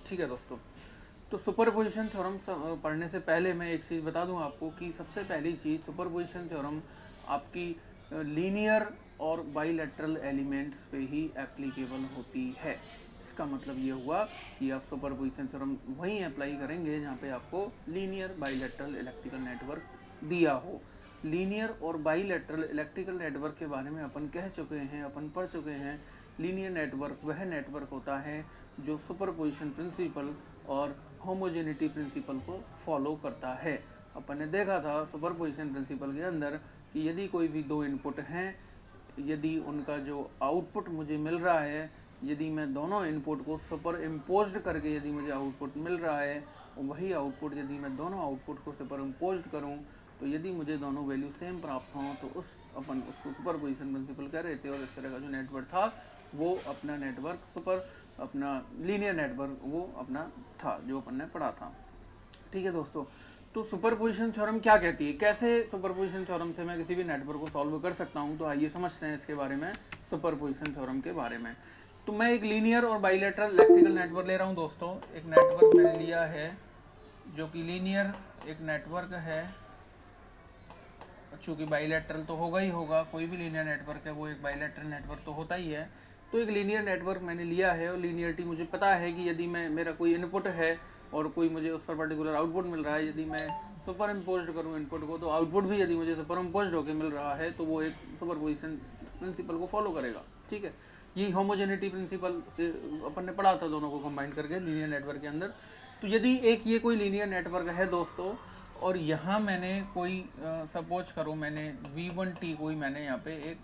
ठीक है दोस्तों, तो सुपरपोजिशन थ्योरम पढ़ने से पहले मैं एक चीज़ बता दूं आपको कि सबसे पहली चीज़, सुपरपोजिशन थ्योरम आपकी लीनियर और बाइलेटरल एलिमेंट्स पे ही एप्लीकेबल होती है। इसका मतलब ये हुआ कि आप सुपरपोजिशन थ्योरम वहीं अप्लाई करेंगे जहाँ पे आपको लीनियर बाइलेटरल इलेक्ट्रिकल नेटवर्क दिया हो। लीनियर और बाइलेटरल इलेक्ट्रिकल नेटवर्क के बारे में अपन कह चुके हैं, अपन पढ़ चुके हैं। लीनियर नेटवर्क वह नेटवर्क होता है जो सुपरपोजिशन प्रिंसिपल और होमोजेनिटी प्रिंसिपल को फॉलो करता है। अपन ने देखा था सुपरपोजिशन प्रिंसिपल के अंदर कि यदि कोई भी दो इनपुट हैं, यदि उनका जो आउटपुट मुझे मिल रहा है, यदि मैं दोनों इनपुट को सुपर इम्पोज्ड करके यदि मुझे आउटपुट मिल रहा है, वही आउटपुट यदि मैं दोनों आउटपुट को सुपर इम्पोज्ड करूँ, तो यदि मुझे दोनों वैल्यू सेम प्राप्त हों तो अपन उसको सुपरपोजिशन प्रिंसिपल कह रहे थे। और इस तरह का जो नेटवर्क था वो अपना नेटवर्क अपना लीनियर नेटवर्क वो अपना था जो अपन ने पढ़ा था। ठीक है दोस्तों, तो सुपरपोजिशन थ्योरम क्या कहती है, कैसे सुपरपोजिशन थ्योरम से मैं किसी भी नेटवर्क को सॉल्व कर सकता हूँ, तो आइए समझते हैं इसके बारे में, सुपरपोजिशन थ्योरम के बारे में। तो मैं एक लीनियर और बाइलेटरल इलेक्ट्रिकल नेटवर्क ले रहा हूँ दोस्तों। एक नेटवर्क मैंने लिया है जो कि लीनियर एक नेटवर्क है, चूँकि बाइलेटरल तो होगा ही होगा, कोई भी लीनियर नेटवर्क है वो एक बाइलेटरल नेटवर्क तो होता ही है। तो एक लीनियर नेटवर्क मैंने लिया है और लीनियरिटी मुझे पता है कि यदि मेरा कोई इनपुट है और कोई मुझे उस पर पर्टिकुलर आउटपुट मिल रहा है, यदि मैं सुपर इम्पोज करूँ इनपुट को, तो आउटपुट भी यदि मुझे सुपर इम्पोज होकर मिल रहा है तो वो एक सुपरपोजिशन प्रिंसिपल को फॉलो करेगा। ठीक है, यही होमोजेनिटी प्रिंसिपल अपन ने पढ़ा था दोनों को कंबाइन करके लीनियर नेटवर्क के अंदर। तो यदि एक ये कोई लीनियर नेटवर्क है दोस्तों, और यहाँ मैंने कोई सपोज करो मैंने V1T कोई मैंने यहाँ पे एक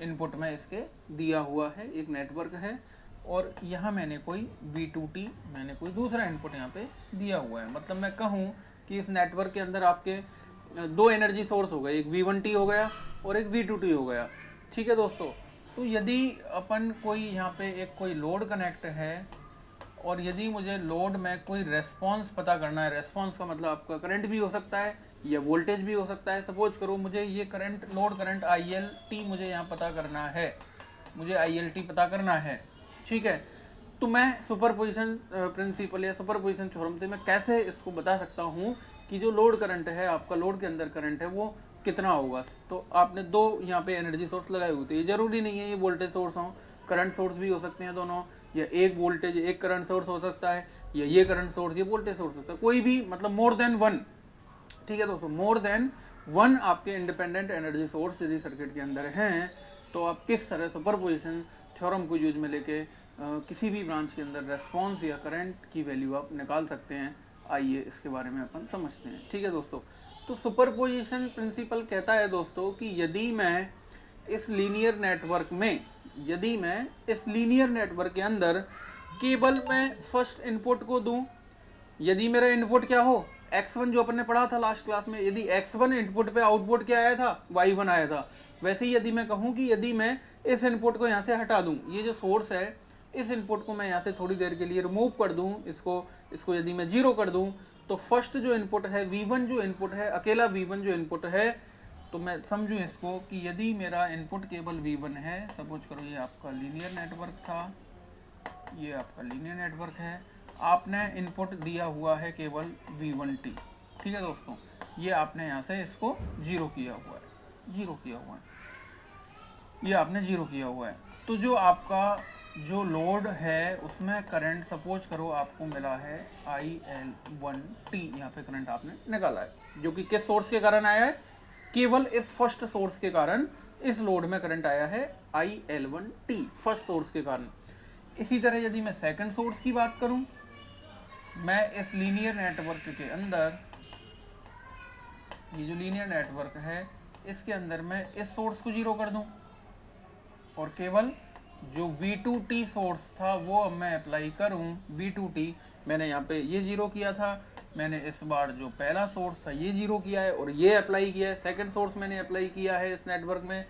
इनपुट में इसके दिया हुआ है, एक नेटवर्क है, और यहाँ मैंने कोई V2T मैंने कोई दूसरा इनपुट यहाँ पे दिया हुआ है। मतलब मैं कहूँ कि इस नेटवर्क के अंदर आपके दो एनर्जी सोर्स हो गए, एक V1T हो गया और एक V2T हो गया। ठीक है दोस्तों, तो यदि अपन कोई यहाँ पे एक कोई लोड कनेक्ट है और यदि मुझे लोड में कोई रेस्पॉन्स पता करना है, रेस्पॉन्स का मतलब आपका करंट भी हो सकता है या वोल्टेज भी हो सकता है। सपोज करो मुझे ये करंट लोड करंट ILT मुझे यहाँ पता करना है, मुझे ILT पता करना है। ठीक है, तो मैं सुपरपोजिशन प्रिंसिपल या सुपरपोजिशन थ्योरम से मैं कैसे इसको बता सकता हूँ कि जो लोड करंट है, आपका लोड के अंदर करंट है वो कितना होगा। तो आपने दो यहाँ पे एनर्जी सोर्स लगाए हुए थे, ये जरूरी नहीं है ये वोल्टेज सोर्स हो, करंट सोर्स भी हो सकते हैं दोनों, या एक वोल्टेज एक करंट सोर्स हो सकता है, या ये करंट सोर्स ये वोल्टेज सोर्स हो सकता है, कोई भी, मतलब मोर देन वन। ठीक है दोस्तों, मोर देन वन आपके इंडिपेंडेंट एनर्जी सोर्स यदि सर्किट के अंदर हैं, तो आप किस तरह सुपरपोजिशन थ्योरम को यूज में लेके किसी भी ब्रांच के अंदर रेस्पॉन्स या करंट की वैल्यू आप निकाल सकते हैं। आइए इसके बारे में अपन समझते हैं। ठीक है दोस्तों, तो सुपरपोजिशन प्रिंसिपल कहता है दोस्तों कि यदि मैं इस लीनियर नेटवर्क के अंदर केवल मैं फर्स्ट इनपुट को दूं, यदि मेरा इनपुट क्या हो x1 जो अपन ने पढ़ा था लास्ट क्लास में, यदि x1 इनपुट पे आउटपुट क्या आया था, y1 आया था, वैसे ही यदि मैं कहूँ कि यदि मैं इस इनपुट को यहाँ से हटा दूँ, ये जो सोर्स है इस इनपुट को मैं यहाँ से थोड़ी देर के लिए रिमूव कर दूँ, इसको यदि मैं 0 कर दूँ, तो फर्स्ट जो इनपुट है V1 जो इनपुट है, अकेला V1 जो इनपुट है, तो मैं समझूँ इसको कि यदि मेरा इनपुट केवल V1 है, सपोज करो ये आपका लीनियर नेटवर्क था, ये आपका लीनियर नेटवर्क है, आपने इनपुट दिया हुआ है केवल V1T। ठीक है दोस्तों, ये आपने यहाँ से इसको 0 किया हुआ है, ये आपने 0 किया हुआ है। तो जो आपका जो लोड है उसमें करंट सपोज करो आपको मिला है IL1T, यहाँ पे करंट आपने निकाला है, जो कि किस सोर्स के कारण आया है, केवल इस फर्स्ट सोर्स के कारण इस लोड में करंट आया है IL1T, फर्स्ट सोर्स के कारण। इसी तरह यदि मैं सेकंड सोर्स की बात करूं, मैं इस लीनियर नेटवर्क के अंदर, ये जो लीनियर नेटवर्क है इसके अंदर मैं इस सोर्स को 0 कर दूं और केवल जो V2T सोर्स था वो अब मैं अप्लाई करूं। V2T मैंने यहाँ पे ये 0 किया था, मैंने इस बार जो पहला सोर्स था ये 0 किया है और ये अप्लाई किया है, सेकंड सोर्स मैंने अप्लाई किया है इस नेटवर्क में।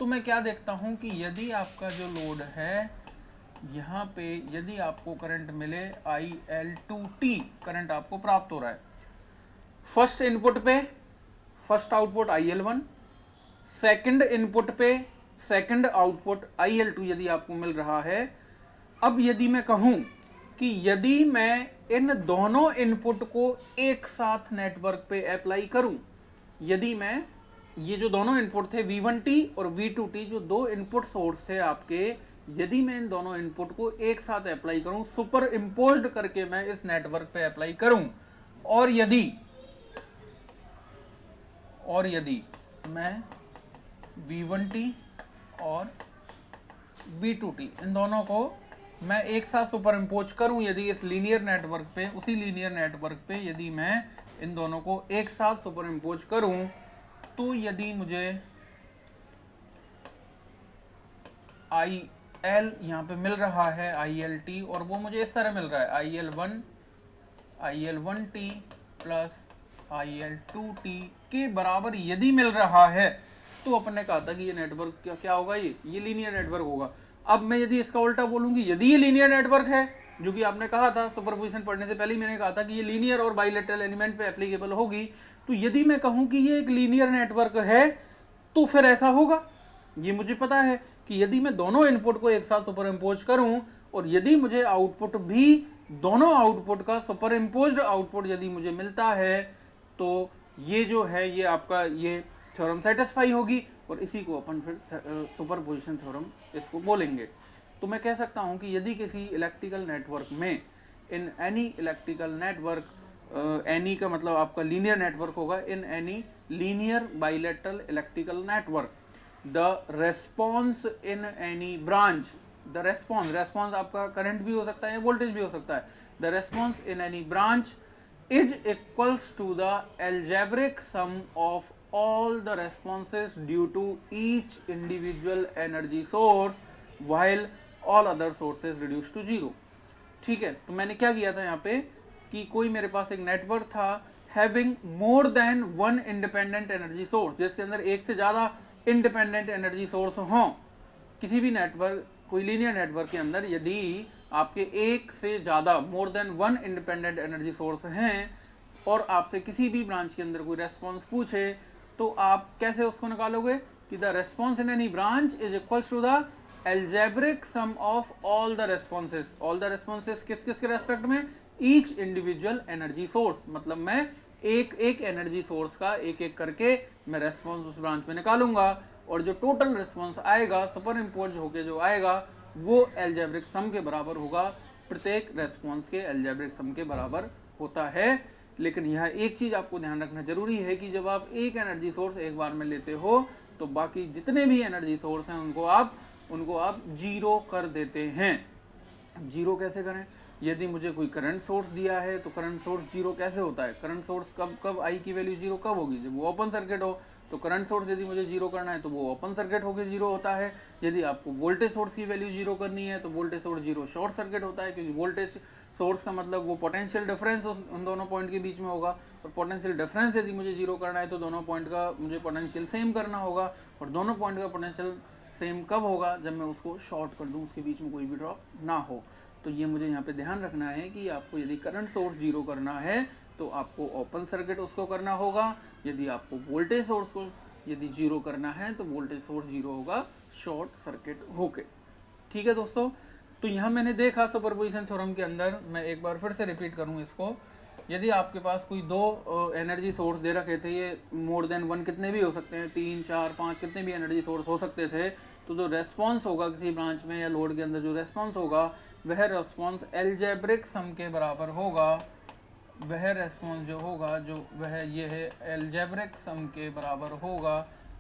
तो मैं क्या देखता हूँ कि यदि आपका जो लोड है यहाँ पे, यदि आपको करंट मिले IL2T करंट आपको प्राप्त हो रहा है, फर्स्ट इनपुट पे first output IL1, second input पे सेकंड आउटपुट IL2 यदि आपको मिल रहा है। अब यदि मैं कहूँ कि यदि मैं इन दोनों इनपुट को एक साथ नेटवर्क पे अप्लाई करूं, यदि मैं ये जो दोनों इनपुट थे V1T और V2T, जो दो इनपुट सोर्स थे आपके, यदि मैं इन दोनों इनपुट को एक साथ अप्लाई करूं, सुपर इम्पोज्ड करके मैं इस नेटवर्क पे अप्लाई करूं, और यदि मैं V1T और V2T इन दोनों को मैं एक साथ सुपर इम्पोज करूं, यदि इस लीनियर नेटवर्क पे, उसी लीनियर नेटवर्क पे यदि मैं इन दोनों को एक साथ सुपर इम्पोज करूं, तो यदि मुझे IL यहाँ पे मिल रहा है, ILT, और वो मुझे इस तरह मिल रहा है IL1T प्लस IL2T के बराबर यदि मिल रहा है, तो अपन ने कहा था कि ये नेटवर्क क्या होगा, ये लीनियर नेटवर्क होगा। अब मैं यदि इसका उल्टा बोलूंगी, यदि ये लीनियर नेटवर्क है, जो कि आपने कहा था सुपरपोजिशन पढ़ने से पहले ही मैंने कहा था कि ये लीनियर और बाइलेटरल एलिमेंट पे एप्लीकेबल होगी, तो यदि मैं कहूं कि ये एक लीनियर नेटवर्क है, तो फिर ऐसा होगा। ये मुझे पता है कि यदि मैं दोनों इनपुट को एक साथ सुपर इम्पोज करूं, और यदि मुझे आउटपुट भी दोनों आउटपुट का सुपर इम्पोज्ड आउटपुट यदि मुझे मिलता है, तो ये जो है ये आपका ये थ्योरम सेटिस्फाई होगी, और इसी को अपन फिर सुपरपोजिशन थ्योरम इसको बोलेंगे। तो मैं कह सकता हूं कि यदि किसी इलेक्ट्रिकल नेटवर्क में, in any electrical network, any का मतलब आपका लीनियर नेटवर्क होगा, in any linear bilateral electrical network, the response in any branch, the response आपका करंट भी हो सकता है या वोल्टेज भी हो सकता है, the response in any branch is equals to the algebraic sum of all the responses due to each individual energy source while all other sources reduced to zero। ठीक है, तो मैंने क्या किया था यहाँ पे कि कोई मेरे पास एक नेटवर्क था having more than one independent energy source, जिसके अंदर एक से ज़्यादा इंडिपेंडेंट एनर्जी सोर्स हों। किसी भी नेटवर्क, कोई लीनियर नेटवर्क के अंदर यदि आपके एक से ज़्यादा more than one independent energy source हैं, और आपसे किसी भी ब्रांच के अंदर कोई रेस्पॉन्स पूछे, तो आप कैसे उसको निकालोगे कि the response in any branch is equals to the algebraic sum of all the responses. All the responses किस किस के रेस्पेक्ट में, ईच इंडिविजुअल एनर्जी सोर्स, मतलब मैं एक एक एनर्जी सोर्स का एक एक करके मैं रेस्पॉन्स उस ब्रांच में निकालूंगा, और जो टोटल रिस्पॉन्स आएगा सुपर इम्पोज होके जो आएगा वो एल्जेब्रिक सम के बराबर होगा। प्रत्येक रेस्पॉन्स के एल्जेब्रिक सम के बराबर होता है। लेकिन यह एक चीज़ आपको ध्यान रखना जरूरी है कि जब आप एक एनर्जी सोर्स एक बार में लेते हो, तो बाकी जितने भी एनर्जी सोर्स हैं उनको आप जीरो कर देते हैं। जीरो कैसे करें, यदि मुझे कोई करंट सोर्स दिया है तो करंट सोर्स जीरो कैसे होता है, करंट सोर्स कब आई की वैल्यू जीरो कब होगी, जब वो ओपन सर्किट हो। तो करंट सोर्स यदि मुझे जीरो करना है तो वो ओपन सर्किट होकर जीरो होता है। यदि आपको वोल्टेज सोर्स की वैल्यू जीरो करनी है तो voltage source zero short circuit होता है, क्योंकि वोल्टेज सोर्स का मतलब वो पोटेंशियल डिफरेंस उन दोनों पॉइंट के बीच में होगा, और पोटेंशियल डिफरेंस यदि मुझे जीरो करना है तो दोनों पॉइंट का मुझे पोटेंशियल सेम करना होगा, और दोनों पॉइंट का पोटेंशियल सेम कब होगा, जब मैं उसको शॉर्ट कर दूँ, उसके बीच में कोई भी ड्रॉप ना हो। तो ये मुझे यहाँ पे ध्यान रखना है कि आपको यदि करंट सोर्स जीरो करना है तो आपको ओपन सर्किट उसको करना होगा। यदि आपको वोल्टेज सोर्स को यदि जीरो करना है तो वोल्टेज सोर्स जीरो होगा शॉर्ट सर्किट होके। ठीक है दोस्तों, तो यहाँ मैंने देखा सुपरपोजिशन थ्योरम के अंदर, मैं एक बार फिर से रिपीट करूँ इसको, यदि आपके पास कोई दो एनर्जी सोर्स दे रखे थे, ये मोर देन वन कितने भी हो सकते हैं, 3 4 5 कितने भी एनर्जी सोर्स हो सकते थे, तो जो रेस्पॉन्स होगा किसी ब्रांच में या लोड के अंदर जो रेस्पॉन्स होगा वह रेस्पॉन्स एल्जेब्रिक सम के बराबर होगा। वह रेस्पॉन्स जो होगा जो वह ये है एल्जेब्रिक सम के बराबर होगा,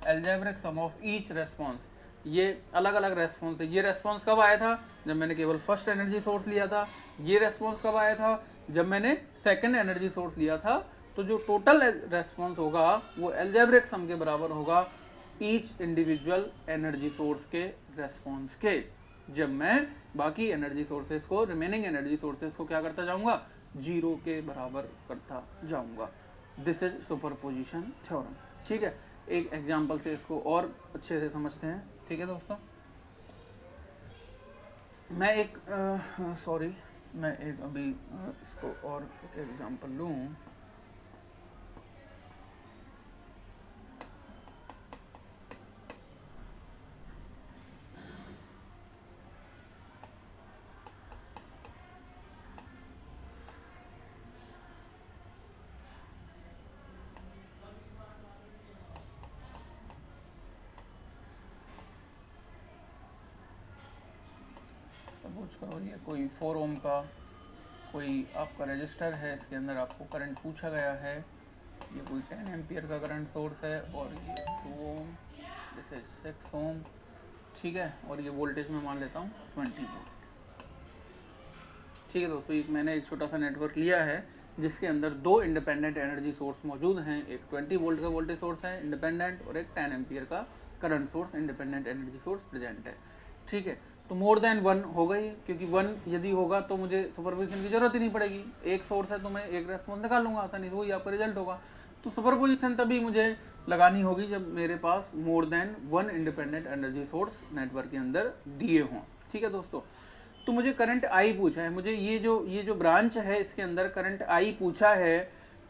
algebraic sum of each response. ये अलग अलग रेस्पॉन्स है। ये रेस्पॉन्स कब आया था, जब मैंने केवल फर्स्ट एनर्जी सोर्स लिया था। ये रेस्पॉन्स कब आया था, जब मैंने सेकंड एनर्जी सोर्स लिया था। तो जो टोटल रेस्पॉन्स होगा वो एल्जेब्रिक सम के बराबर होगा ईच इंडिविजुअल एनर्जी सोर्स के रेस्पॉन्स के, जब मैं बाकी एनर्जी सोर्सेज को, रिमेनिंग एनर्जी सोर्सेज को क्या करता जाऊंगा, जीरो के बराबर करता जाऊंगा। This is superposition theorem. ठीक है, एक एग्जांपल से इसको और अच्छे से समझते हैं। ठीक है दोस्तों, मैं एक अभी इसको और एक एग्जांपल लूँ। करो, ये कोई 4 ओम का कोई आपका रजिस्टर है, इसके अंदर आपको करंट पूछा गया है, ये कोई 10 एम्पियर का करंट सोर्स है, और ये 2 ओम, जैसे 6 ओम, ठीक है, और ये वोल्टेज मैं मान लेता हूँ 20 वोल्ट। ठीक है दोस्तों, एक मैंने एक छोटा सा नेटवर्क लिया है जिसके अंदर 2 इंडिपेंडेंट एनर्जी सोर्स मौजूद हैं, एक 20 वोल्ट का वोल्टेज सोर्स है इंडिपेंडेंट, और एक 10 एम्पियर का current source independent energy source present है। ठीक है, तो मोर देन 1 हो गई, क्योंकि 1 यदि होगा तो मुझे सुपरपोजिशन की जरूरत ही नहीं पड़ेगी, एक सोर्स है तो मैं एक रेस्पॉन्स निकाल लूँगा आसानी से, वही आपका रिजल्ट होगा। तो सुपरपोजिशन तभी मुझे लगानी होगी जब मेरे पास more than 1 independent energy source network के अंदर दिए हों। ठीक है दोस्तों, तो मुझे करंट आई पूछा है, मुझे ये जो ब्रांच है इसके अंदर करंट आई पूछा है,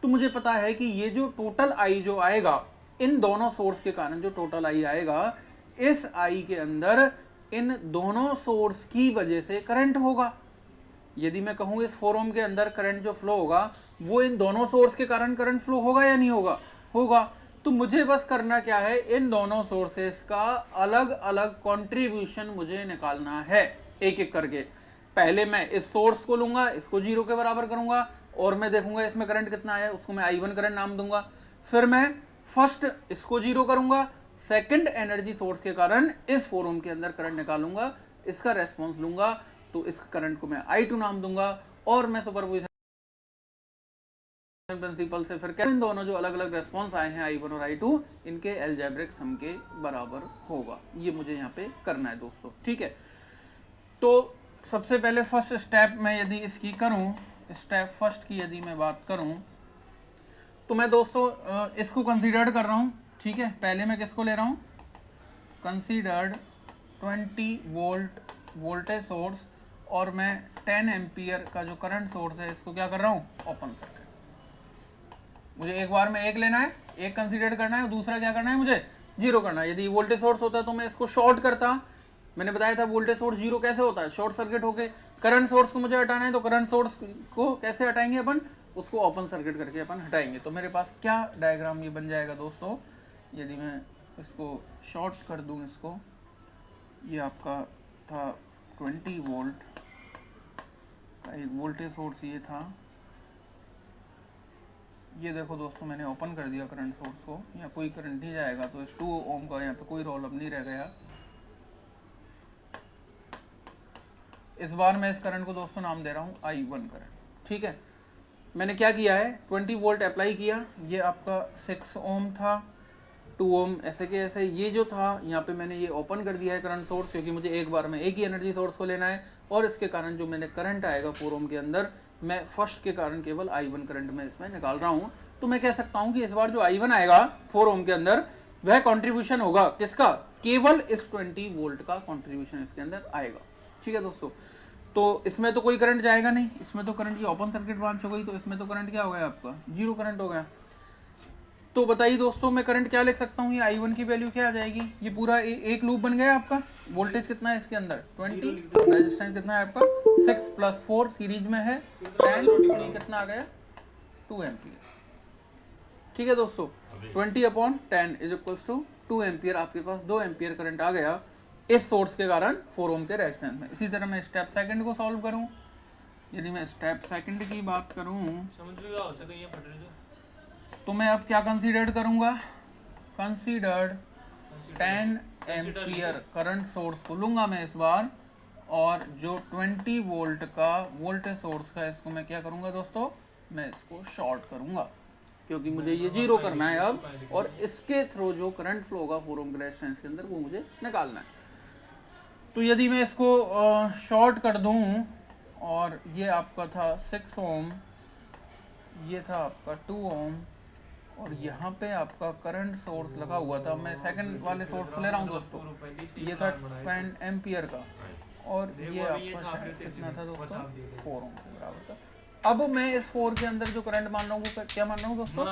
तो मुझे पता है कि ये जो टोटल आई जो आएगा इन दोनों सोर्स के कारण, जो टोटल आई आएगा इस आई के अंदर इन दोनों सोर्स की वजह से करंट होगा। यदि मैं कहूँ इस 4 ओम के अंदर करंट जो फ्लो होगा वो इन दोनों सोर्स के कारण करंट फ्लो होगा या नहीं होगा, होगा। तो मुझे बस करना क्या है, इन दोनों सोर्सेस का अलग अलग कंट्रीब्यूशन मुझे निकालना है एक एक करके। पहले मैं इस सोर्स को लूंगा, इसको 0 के बराबर करूंगा, और मैं देखूंगा इसमें करंट कितना है, उसको मैं I1 करंट नाम दूंगा। फिर मैं फर्स्ट इसको 0 करूंगा, सेकंड एनर्जी सोर्स के कारण इस 4 ओम के अंदर करंट निकालूंगा, इसका रेस्पॉन्स लूंगा, तो इस करंट को मैं I2 नाम दूंगा, और मैं सुपरपोजिशन प्रिंसिपल से फिर इन दोनों जो अलग अलग रेस्पॉन्स आए हैं I1 और I2 इनके अलजेब्रिक सम के बराबर होगा। ये मुझे यहाँ पे करना है दोस्तों। ठीक है, तो सबसे पहले फर्स्ट स्टेप मैं यदि इसकी करूँ, स्टेप फर्स्ट की यदि मैं बात करूँ, तो मैं दोस्तों इसको कंसीडर्ड कर रहा हूँ। ठीक है, पहले मैं किसको ले रहा हूँ, कंसीडर्ड 20 वोल्ट वोल्टेज सोर्स, और मैं 10 एम्पियर का जो करंट सोर्स है इसको क्या कर रहा हूँ, ओपन सर्किट। मुझे एक बार में एक लेना है, एक कंसीडर करना है, दूसरा क्या करना है, मुझे 0 करना है। यदि वोल्टेज सोर्स होता तो मैं इसको शॉर्ट करता, मैंने बताया था वोल्टेज सोर्स 0 कैसे होता है, शॉर्ट सर्किट होके। करंट सोर्स को मुझे हटाना है, तो करंट सोर्स को कैसे हटाएंगे अपन, उसको ओपन सर्किट करके अपन हटाएंगे। तो मेरे पास क्या डायग्राम ये बन जाएगा दोस्तों, यदि मैं इसको शॉर्ट कर दूं, इसको, ये आपका था 20 वोल्ट का एक वोल्टेज सोर्स, ये था, ये देखो दोस्तों मैंने ओपन कर दिया करंट सोर्स को, यहाँ कोई करंट नहीं जाएगा, तो इस 2 ओम का यहाँ पे कोई रोल अब नहीं रह गया। इस बार मैं इस करंट को दोस्तों नाम दे रहा हूँ I1 करंट। ठीक है, मैंने क्या किया है, 20 वोल्ट अप्लाई किया, ये आपका 6 ओम था, 2 ओम ऐसे के ऐसे, ये जो था यहाँ पे मैंने ये ओपन कर दिया है करंट सोर्स, क्योंकि मुझे एक बार में एक ही एनर्जी सोर्स को लेना है, और इसके कारण जो मैंने करंट आएगा 4 ओम के अंदर, मैं फर्स्ट के कारण केवल I1 करंट में इसमें निकाल रहा हूँ। तो मैं कह सकता हूँ कि इस बार जो I1 आएगा 4 ओम के अंदर, वह कंट्रीब्यूशन होगा किसका, केवल इस 20 वोल्ट का कंट्रीब्यूशन इसके अंदर आएगा। ठीक है दोस्तों, तो इसमें तो कोई करंट जाएगा नहीं, इसमें तो करंट, ये ओपन सर्किट ब्रांच हो गई, तो इसमें तो करंट क्या हो गया आपका, 0 करंट हो गया। तो बताइए दोस्तों मैं करंट क्या लिख सकता हूँ, ये I1 की वैल्यू क्या आ जाएगी, ये पूरा एक लूप बन गया आपका। वोल्टेज कितना है इसके अंदर 20, रेजिस्टेंस कितना है आपका 6 + 4 सीरीज में है 10, कितना आ गया 2 एम्पियर। ठीक है दोस्तों, 20/10 = 2 एम्पियर, आपके पास 2 एम्पियर करंट आ गया इस सोर्स के कारण 4 ओम के रेजिस्टेंस में। इसी तरह मैं स्टेप सेकंड को सॉल्व करूँ, यदि मैं स्टेप सेकंड की बात करूँ, तो मैं अब क्या कंसीडर करूँगा, कंसीडर्ड 10 एम्पियर करंट सोर्स को लूँगा मैं इस बार, और जो 20 वोल्ट का वोल्टेज सोर्स का, इसको मैं क्या करूँगा दोस्तों, मैं इसको शॉर्ट करूँगा, क्योंकि मुझे ये 0 करना है अब, और इसके थ्रू जो करंट फ्लो होगा 4 ओम के रेजिस्टेंस के अंदर वो मुझे निकालना है। तो यदि मैं इसको शॉर्ट कर दूँ, और ये आपका था 6 ओम, ये था आपका 2 ओम, और यहाँ पे आपका करंट सोर्स लगा हुआ था, मैं सेकंड वाले सोर्स को ले रहा हूँ दोस्तों, ये था 10 एम्पियर का, और ये आपका शायद कितना था दोस्तों 4 ओम के बराबर था। अब मैं इस 4 के अंदर जो करंट मान रहा हूँ वो क्या मान रहा हूँ दोस्तों,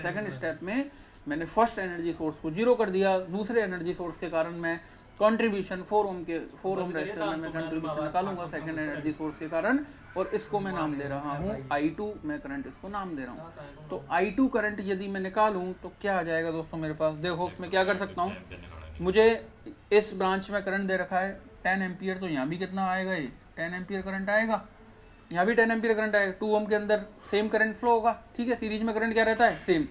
सेकंड स्टेप में मैंने फर्स्ट एनर्जी सोर्स को 0 कर दिया, दूसरे एनर्जी सोर्स के कारण मैं कंट्रीब्यूशन 4 ओम रेजिस्टर में मैं कंट्रीब्यूशन निकालूंगा सेकंड एनर्जी सोर्स के कारण, और इसको मैं नाम दे रहा हूँ I2, मैं करंट इसको नाम दे रहा हूँ। तो I2 करंट यदि मैं निकालूं तो क्या आ जाएगा दोस्तों मेरे पास, देखो मैं क्या कर सकता हूँ, मुझे इस ब्रांच में करंट दे रखा है 10 एम्पियर, तो यहाँ भी कितना आएगा, ये 10 एम्पियर करंट आएगा, यहाँ भी 10 एम्पियर करंट आएगा, 2 ओम के अंदर सेम करंट फ्लो होगा, ठीक है, सीरीज में करंट क्या रहता है, सेम।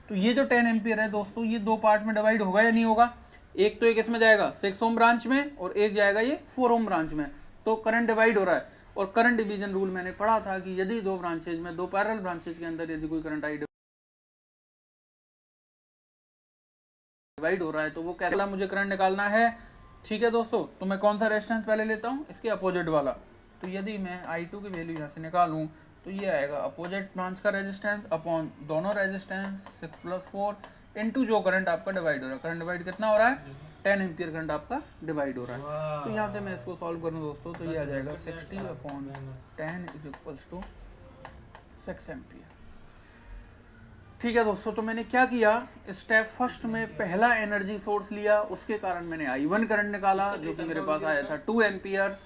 तो ये जो 10 एम्पियर है दोस्तों, ये दो पार्ट में डिवाइड होगा या नहीं होगा, एक तो एक इसमें जाएगा 6 ओम ब्रांच में और एक जाएगा ये 4 ओम ब्रांच में, तो करंट डिवाइड हो रहा है। और करंट डिवीजन रूल मैंने पढ़ा था कि यदि दो ब्रांचेज में, दो पैरेलल ब्रांचेज के अंदर यदि कोई करंट आई डिवाइड हो रहा है तो वो क्या, मुझे करंट निकालना है, ठीक है दोस्तों। तो मैं कौन सा रेजिस्टेंस पहले लेता हूँ, इसके अपोजिट वाला। तो यदि मैं I2 की वैल्यू यहाँ से निकालूँ तो ये आएगा अपोजिट ब्रांच का रेजिस्टेंस अपॉन दोनों रेजिस्टेंस 6 + 4 इनटू जो करंट आपका डिवाइड हो रहा है। करंट डिवाइड कितना हो रहा है, 10 एम्पियर करंट आपका डिवाइड हो रहा है। तो यहाँ से मैं इसको सॉल्व करूँ दोस्तों तो ये आ जाएगा 60/10 = 6 एम्पियर। ठीक है दोस्तों, तो मैंने क्या किया, स्टेप फर्स्ट में पहला एनर्जी सोर्स लिया, उसके कारण मैंने I1 करंट निकाला जो कि मेरे पास आया था 2 एम्पियर।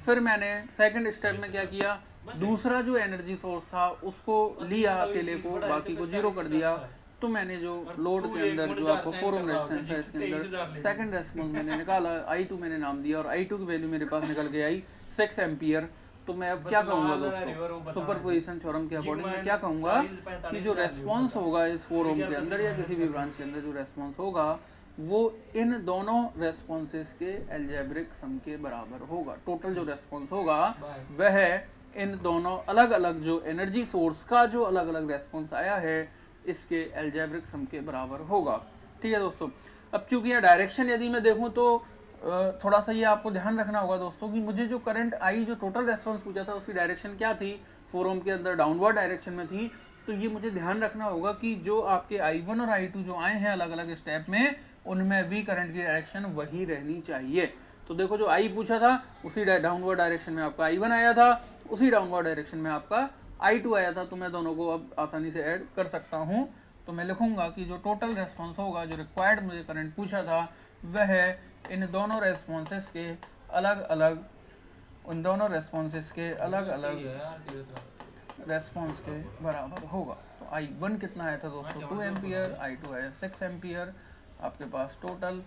फिर मैंने सेकंड स्टेप में क्या किया, दूसरा जो एनर्जी सोर्स था उसको लिया अकेले को, बाकी को जीरो कर दिया। तो मैंने जो लोड के अंदर जो आपको 4 ओम रेजिस्टेंस है इसके अंदर सेकंड रेस्पॉन्स मैंने निकाला, I2 मैंने नाम दिया और I2 की वैल्यू मेरे पास निकल के आई 6 एम्पियर। तो मैं अब क्या कहूँगा दोस्तों, सुपरपोजिशन थ्योरम के अकॉर्डिंग मैं क्या कहूँगा कि जो रेस्पॉन्स होगा इस 4 ओम के अंदर या किसी भी ब्रांच के अंदर जो रेस्पॉन्स होगा वो इन दोनों रेस्पॉन्सेस के अलजेब्रिक सम के बराबर होगा। टोटल जो रेस्पॉन्स होगा वह इन दोनों अलग अलग जो एनर्जी सोर्स का जो अलग अलग रेस्पॉन्स आया है इसके अलजेब्रिक सम के बराबर होगा। ठीक है दोस्तों, अब क्योंकि यह डायरेक्शन यदि मैं देखूँ तो थोड़ा सा ये आपको ध्यान रखना होगा दोस्तों कि मुझे जो करंट आई, जो टोटल रेस्पॉन्स पूछा था उसकी डायरेक्शन क्या थी, 4 ओम के अंदर डाउनवर्ड डायरेक्शन में थी। तो ये मुझे ध्यान रखना होगा कि जो आपके I1 और I2 जो आए हैं अलग अलग स्टेप में, उनमें भी करंट की डायरेक्शन वही रहनी चाहिए। तो देखो जो I पूछा था उसी डाउनवर्ड डायरेक्शन में आपका I1 आया था, उसी डाउनवर्ड डायरेक्शन में आपका I2 आया था। तो मैं दोनों को अब आसानी से ऐड कर सकता हूँ। तो मैं लिखूंगा कि जो टोटल रेस्पॉन्स होगा, जो रिक्वायर्ड मुझे करंट पूछा था, वह इन दोनों रेस्पॉन्सेस के अलग अलग, उन दोनों रेस्पॉन्सेस के अलग अलग रेस्पॉन्स के बराबर होगा। तो I1 कितना आया था दोस्तों, 2 एम्पियर, I2 आया 6 एम्पियर। आपके पास टोटल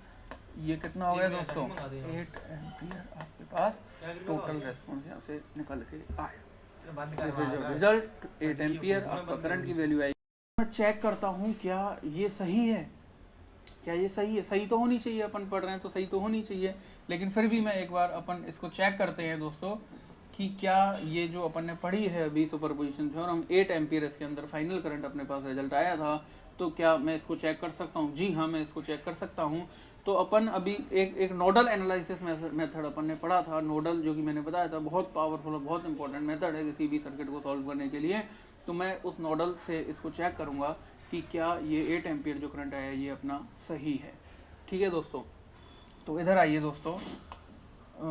ये कितना हो गया दोस्तों, 8 एम्पियर आपके पास टोटल रेस्पॉन्स यहाँ से निकल के आया। रिजल्ट 8 एम्पियर आपका करंट की वैल्यू आई। मैं चेक करता हूँ क्या ये सही है, क्या ये सही है, सही तो होनी चाहिए, अपन पढ़ रहे हैं तो सही तो होनी चाहिए। लेकिन फिर भी मैं एक बार अपन इसको चेक करते हैं दोस्तों कि क्या ये जो अपन ने पढ़ी है अभी सुपरपोजिशन थ्योरम, 8 एम्पियर इसके अंदर फाइनल करंट अपने पास रिजल्ट आया था, तो क्या मैं इसको चेक कर सकता हूँ? जी हाँ, मैं इसको चेक कर सकता हूँ। तो अपन अभी एक नोडल एनालिसिस मेथड अपन ने पढ़ा था। नोडल जो कि मैंने बताया था बहुत पावरफुल और बहुत इंपॉर्टेंट मेथड है किसी भी सर्किट को सॉल्व करने के लिए। तो मैं उस नोडल से इसको चेक करूँगा कि क्या ये 8 एम्पियर जो करंट आया ये अपना सही है। ठीक है दोस्तों, तो इधर आइए दोस्तों,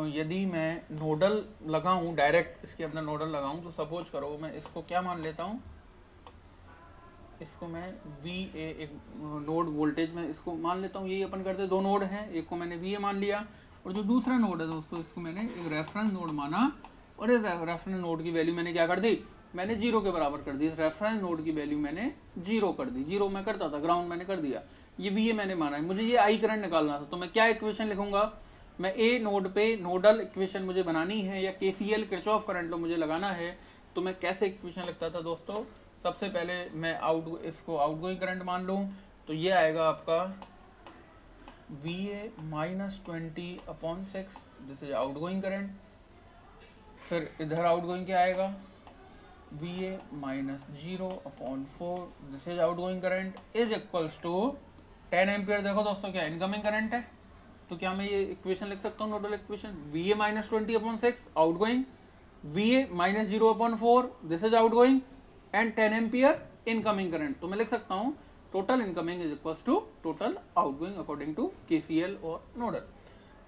यदि मैं नोडल लगाऊं, डायरेक्ट इसके अपना नोडल लगाऊं, तो सपोज करो मैं इसको क्या मान लेता हूं, इसको मैं VA एक नोड वोल्टेज में इसको मान लेता हूं। यही अपन करते, दो नोड हैं, एक को मैंने VA मान लिया और जो दूसरा नोड है दोस्तों इसको मैंने एक रेफरेंस नोड माना और इस रेफरेंस नोड की वैल्यू मैंने क्या कर दी, मैंने 0 के बराबर कर दी। रेफरेंस नोड की वैल्यू मैंने 0 कर दी, 0 मैं करता था, ग्राउंड मैंने कर दिया। ये VA मैंने माना है, मुझे ये I करंट निकालना था। तो मैं क्या इक्वेशन लिखूंगा, मैं A नोड पे नोडल इक्वेशन मुझे बनानी है या KCL किरचॉफ करंट लो मुझे लगाना है। तो मैं कैसे इक्वेशन लिखता था दोस्तों, सबसे पहले मैं इसको आउटगोइंग करंट मान लूँ। तो ये आएगा आपका VA -20/6, this is outgoing current. फिर इधर आउटगोइंग क्या आएगा, VA -0/4, this is outgoing current, is equals to 10 ampere. देखो दोस्तों क्या इनकमिंग करंट है, तो क्या मैं ये इक्वेशन लिख सकता हूँ, nodal equation, VA -20/6 outgoing, VA -0/4 this is outgoing and 10 ampere incoming current. तो मैं लिख सकता हूँ total incoming is equals to total outgoing according to KCL और नोडल।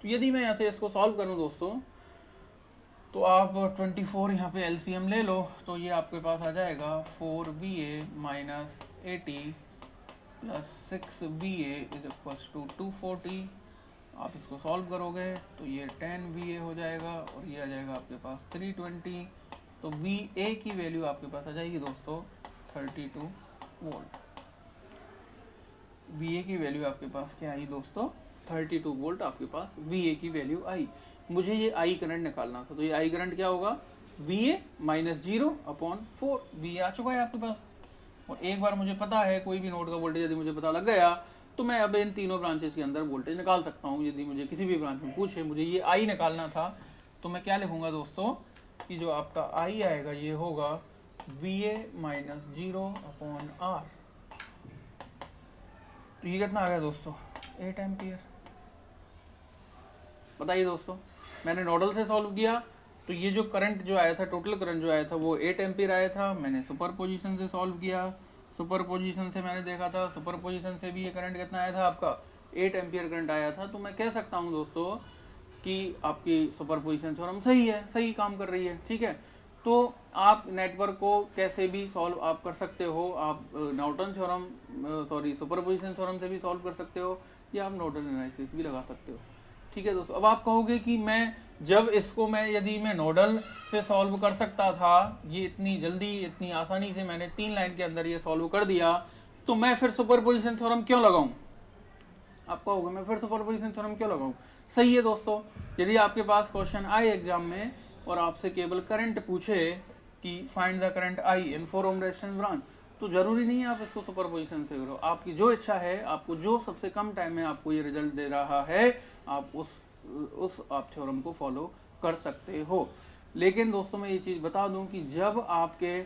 तो यदि मैं यहाँ से इसको सॉल्व करूँ दोस्तों, तो आप 24 यहाँ पे LCM ले लो, तो ये आपके पास आ जाएगा 4VA -80 + 6VA is equals to 240। आप इसको सॉल्व करोगे तो ये 10VA हो जाएगा और ये आ जाएगा आपके पास 320। तो VA की वैल्यू आपके पास आ जाएगी दोस्तों 32 वोल्ट। VA की वैल्यू आपके पास क्या आई दोस्तों, 32 वोल्ट आपके पास VA की वैल्यू आई। मुझे ये आई करंट निकालना था। तो ये आई करंट क्या होगा, VA माइनस 0/4 VA आ चुका है आपके पास। और एक बार मुझे पता है कोई भी नोड का वोल्टेज यदि मुझे पता लग गया तो मैं अब इन तीनों ब्रांचेस के अंदर वोल्टेज निकाल सकता हूँ। यदि मुझे किसी भी ब्रांच में पूछे मुझे ये आई निकालना था तो मैं क्या लिखूंगा दोस्तों कि जो आपका आई आएगा ये होगा VA माइनस 0/R। तो ये कितना आ गया दोस्तों, 8 एम्पियर। बताइए दोस्तों, मैंने नोडल से सॉल्व किया तो ये जो करंट जो आया था, टोटल करंट जो आया था वो 8 एम्पियर आया था। मैंने सुपरपोजिशन से सॉल्व किया, सुपरपोजिशन से मैंने देखा था, सुपरपोजिशन से भी ये करंट कितना आया था आपका, 8 एम्पियर करंट आया था। तो मैं कह सकता हूँ दोस्तों कि आपकी सुपरपोजिशन थ्योरम सही है, सही काम कर रही है। ठीक है, तो आप नेटवर्क को कैसे भी सॉल्व आप कर सकते हो। आप नॉर्टन थ्योरम सुपरपोजिशन थ्योरम से भी सॉल्व कर सकते हो, या आप नोडल एनालिसिस भी लगा सकते हो। ठीक है दोस्तों, अब आप कहोगे कि मैं जब इसको यदि मैं नोडल से सॉल्व कर सकता था, ये इतनी जल्दी इतनी आसानी से मैंने 3 लाइन के अंदर ये सॉल्व कर दिया, तो मैं फिर सुपरपोजिशन थ्योरम क्यों लगाऊं। आप कहोगे मैं फिर सुपरपोजिशन थ्योरम क्यों लगाऊं। सही है दोस्तों, यदि आपके पास क्वेश्चन आए एग्जाम में और आपसे केवल करंट पूछे कि find the current I in 4 ohm resistance branch, तो जरूरी नहीं है आप इसको सुपरपोजिशन से करो। आपकी जो इच्छा है, आपको जो सबसे कम टाइम में आपको ये रिजल्ट दे रहा है, आप उस आप थ्योरम को फॉलो कर सकते हो। लेकिन दोस्तों मैं ये चीज़ बता दूं कि जब आपके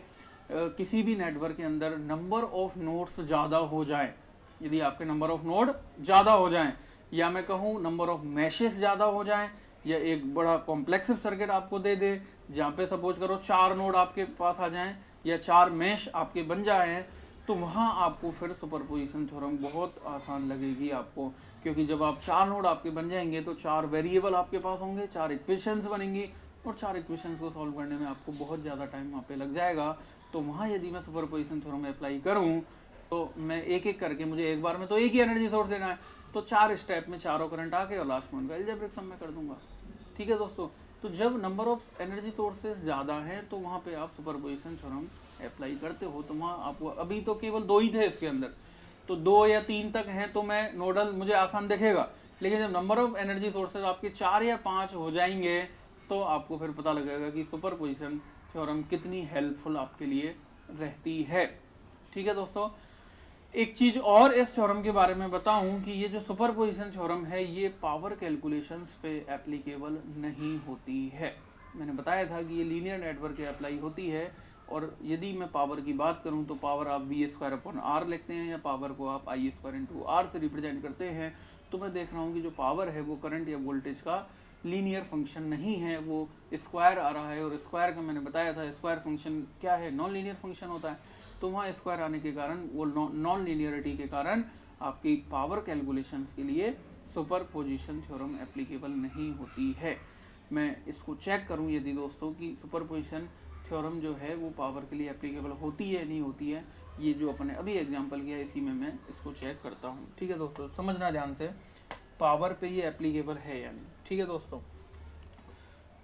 किसी भी नेटवर्क के अंदर नंबर ऑफ नोड्स ज़्यादा हो जाए, यदि आपके नंबर ऑफ नोड ज़्यादा हो जाएं, या मैं कहूँ नंबर ऑफ मैशेस ज़्यादा हो जाएं, या एक बड़ा कॉम्प्लेक्सिव सर्किट आपको दे दे जहाँ पे सपोज करो 4 नोड आपके पास आ जाएं या 4 मैश आपके बन जाएं, तो वहाँ आपको फिर सुपरपोजिशन थ्योरम बहुत आसान लगेगी आपको। क्योंकि जब आप 4 नोड आपके बन जाएंगे तो 4 वेरिएबल आपके पास होंगे, 4 इक्वेशंस बनेंगी, और 4 इक्वेशंस को सॉल्व करने में आपको बहुत ज़्यादा टाइम वहाँ पे लग जाएगा। तो वहाँ यदि मैं सुपरपोजिशन थ्योरम अप्लाई करूँ तो मैं एक एक करके, मुझे एक बार में तो एक ही एनर्जी सोर्स देना है, तो 4 स्टेप में चारों करंट आके और लास्ट में उनका अलजेब्रिक सम में कर दूंगा। ठीक है दोस्तों, तो जब नंबर ऑफ एनर्जी सोर्सेज ज़्यादा हैं तो वहाँ पे आप सुपरपोजिशन थ्योरम अप्लाई करते हो। तो वहाँ आपको अभी तो केवल 2 ही थे इसके अंदर, तो 2 या 3 तक हैं तो मैं नोडल मुझे आसान दिखेगा। लेकिन जब नंबर ऑफ एनर्जी सोर्सेज आपके 4 या 5 हो जाएंगे तो आपको फिर पता लगेगा कि सुपरपोजिशन थ्योरम कितनी हेल्पफुल आपके लिए रहती है। ठीक है दोस्तों, एक चीज़ और इस थ्योरम के बारे में बताऊं कि ये जो सुपरपोजिशन थ्योरम है ये पावर कैलकुलेशंस पे एप्लीकेबल नहीं होती है। मैंने बताया था कि ये लीनियर नेटवर्क पे अप्लाई होती है, और यदि मैं पावर की बात करूं तो पावर आप V²/R लिखते हैं, या पावर को आप I²/R से रिप्रेजेंट करते हैं। तो मैं देख रहा हूँ कि जो पावर है वो करंट या वोल्टेज का लीनियर फंक्शन नहीं है, वो स्क्वायर आ रहा है। और स्क्वायर का मैंने बताया था स्क्वायर फंक्शन क्या है, नॉन लीनियर फंक्शन होता है। तो वहाँ स्क्वायर आने के कारण, वो नॉन लीनियरिटी के कारण आपकी पावर कैलकुलेशंस के लिए सुपरपोजिशन थ्योरम एप्लीकेबल नहीं होती है। मैं इसको चेक करूँ यदि दोस्तों कि सुपरपोजिशन थ्योरम जो है वो पावर के लिए एप्लीकेबल होती है नहीं होती है, ये जो अपने अभी एग्जांपल किया इसी में मैं इसको चेक करता हूँ। ठीक है दोस्तों, समझना ध्यान से, पावर पे ये एप्लीकेबल है या नहीं। ठीक है दोस्तों,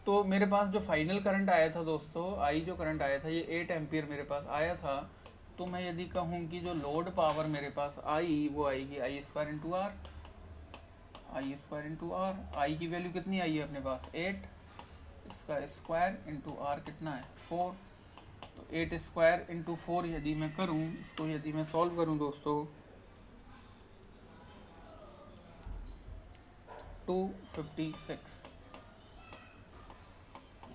तो मेरे पास जो फाइनल करंट आया था दोस्तों, आई जो करंट आया था ये 8 एम्पियर मेरे पास आया था। तो मैं यदि कहूँ कि जो लोड पावर मेरे पास आई वो आएगी I²/R, I²/R। आई की वैल्यू कितनी आई है अपने पास 8, इसका स्क्वायर इंटू R कितना है 4। तो 8² × 4 यदि मैं करूँ, इसको यदि मैं सॉल्व करूँ दोस्तों 256,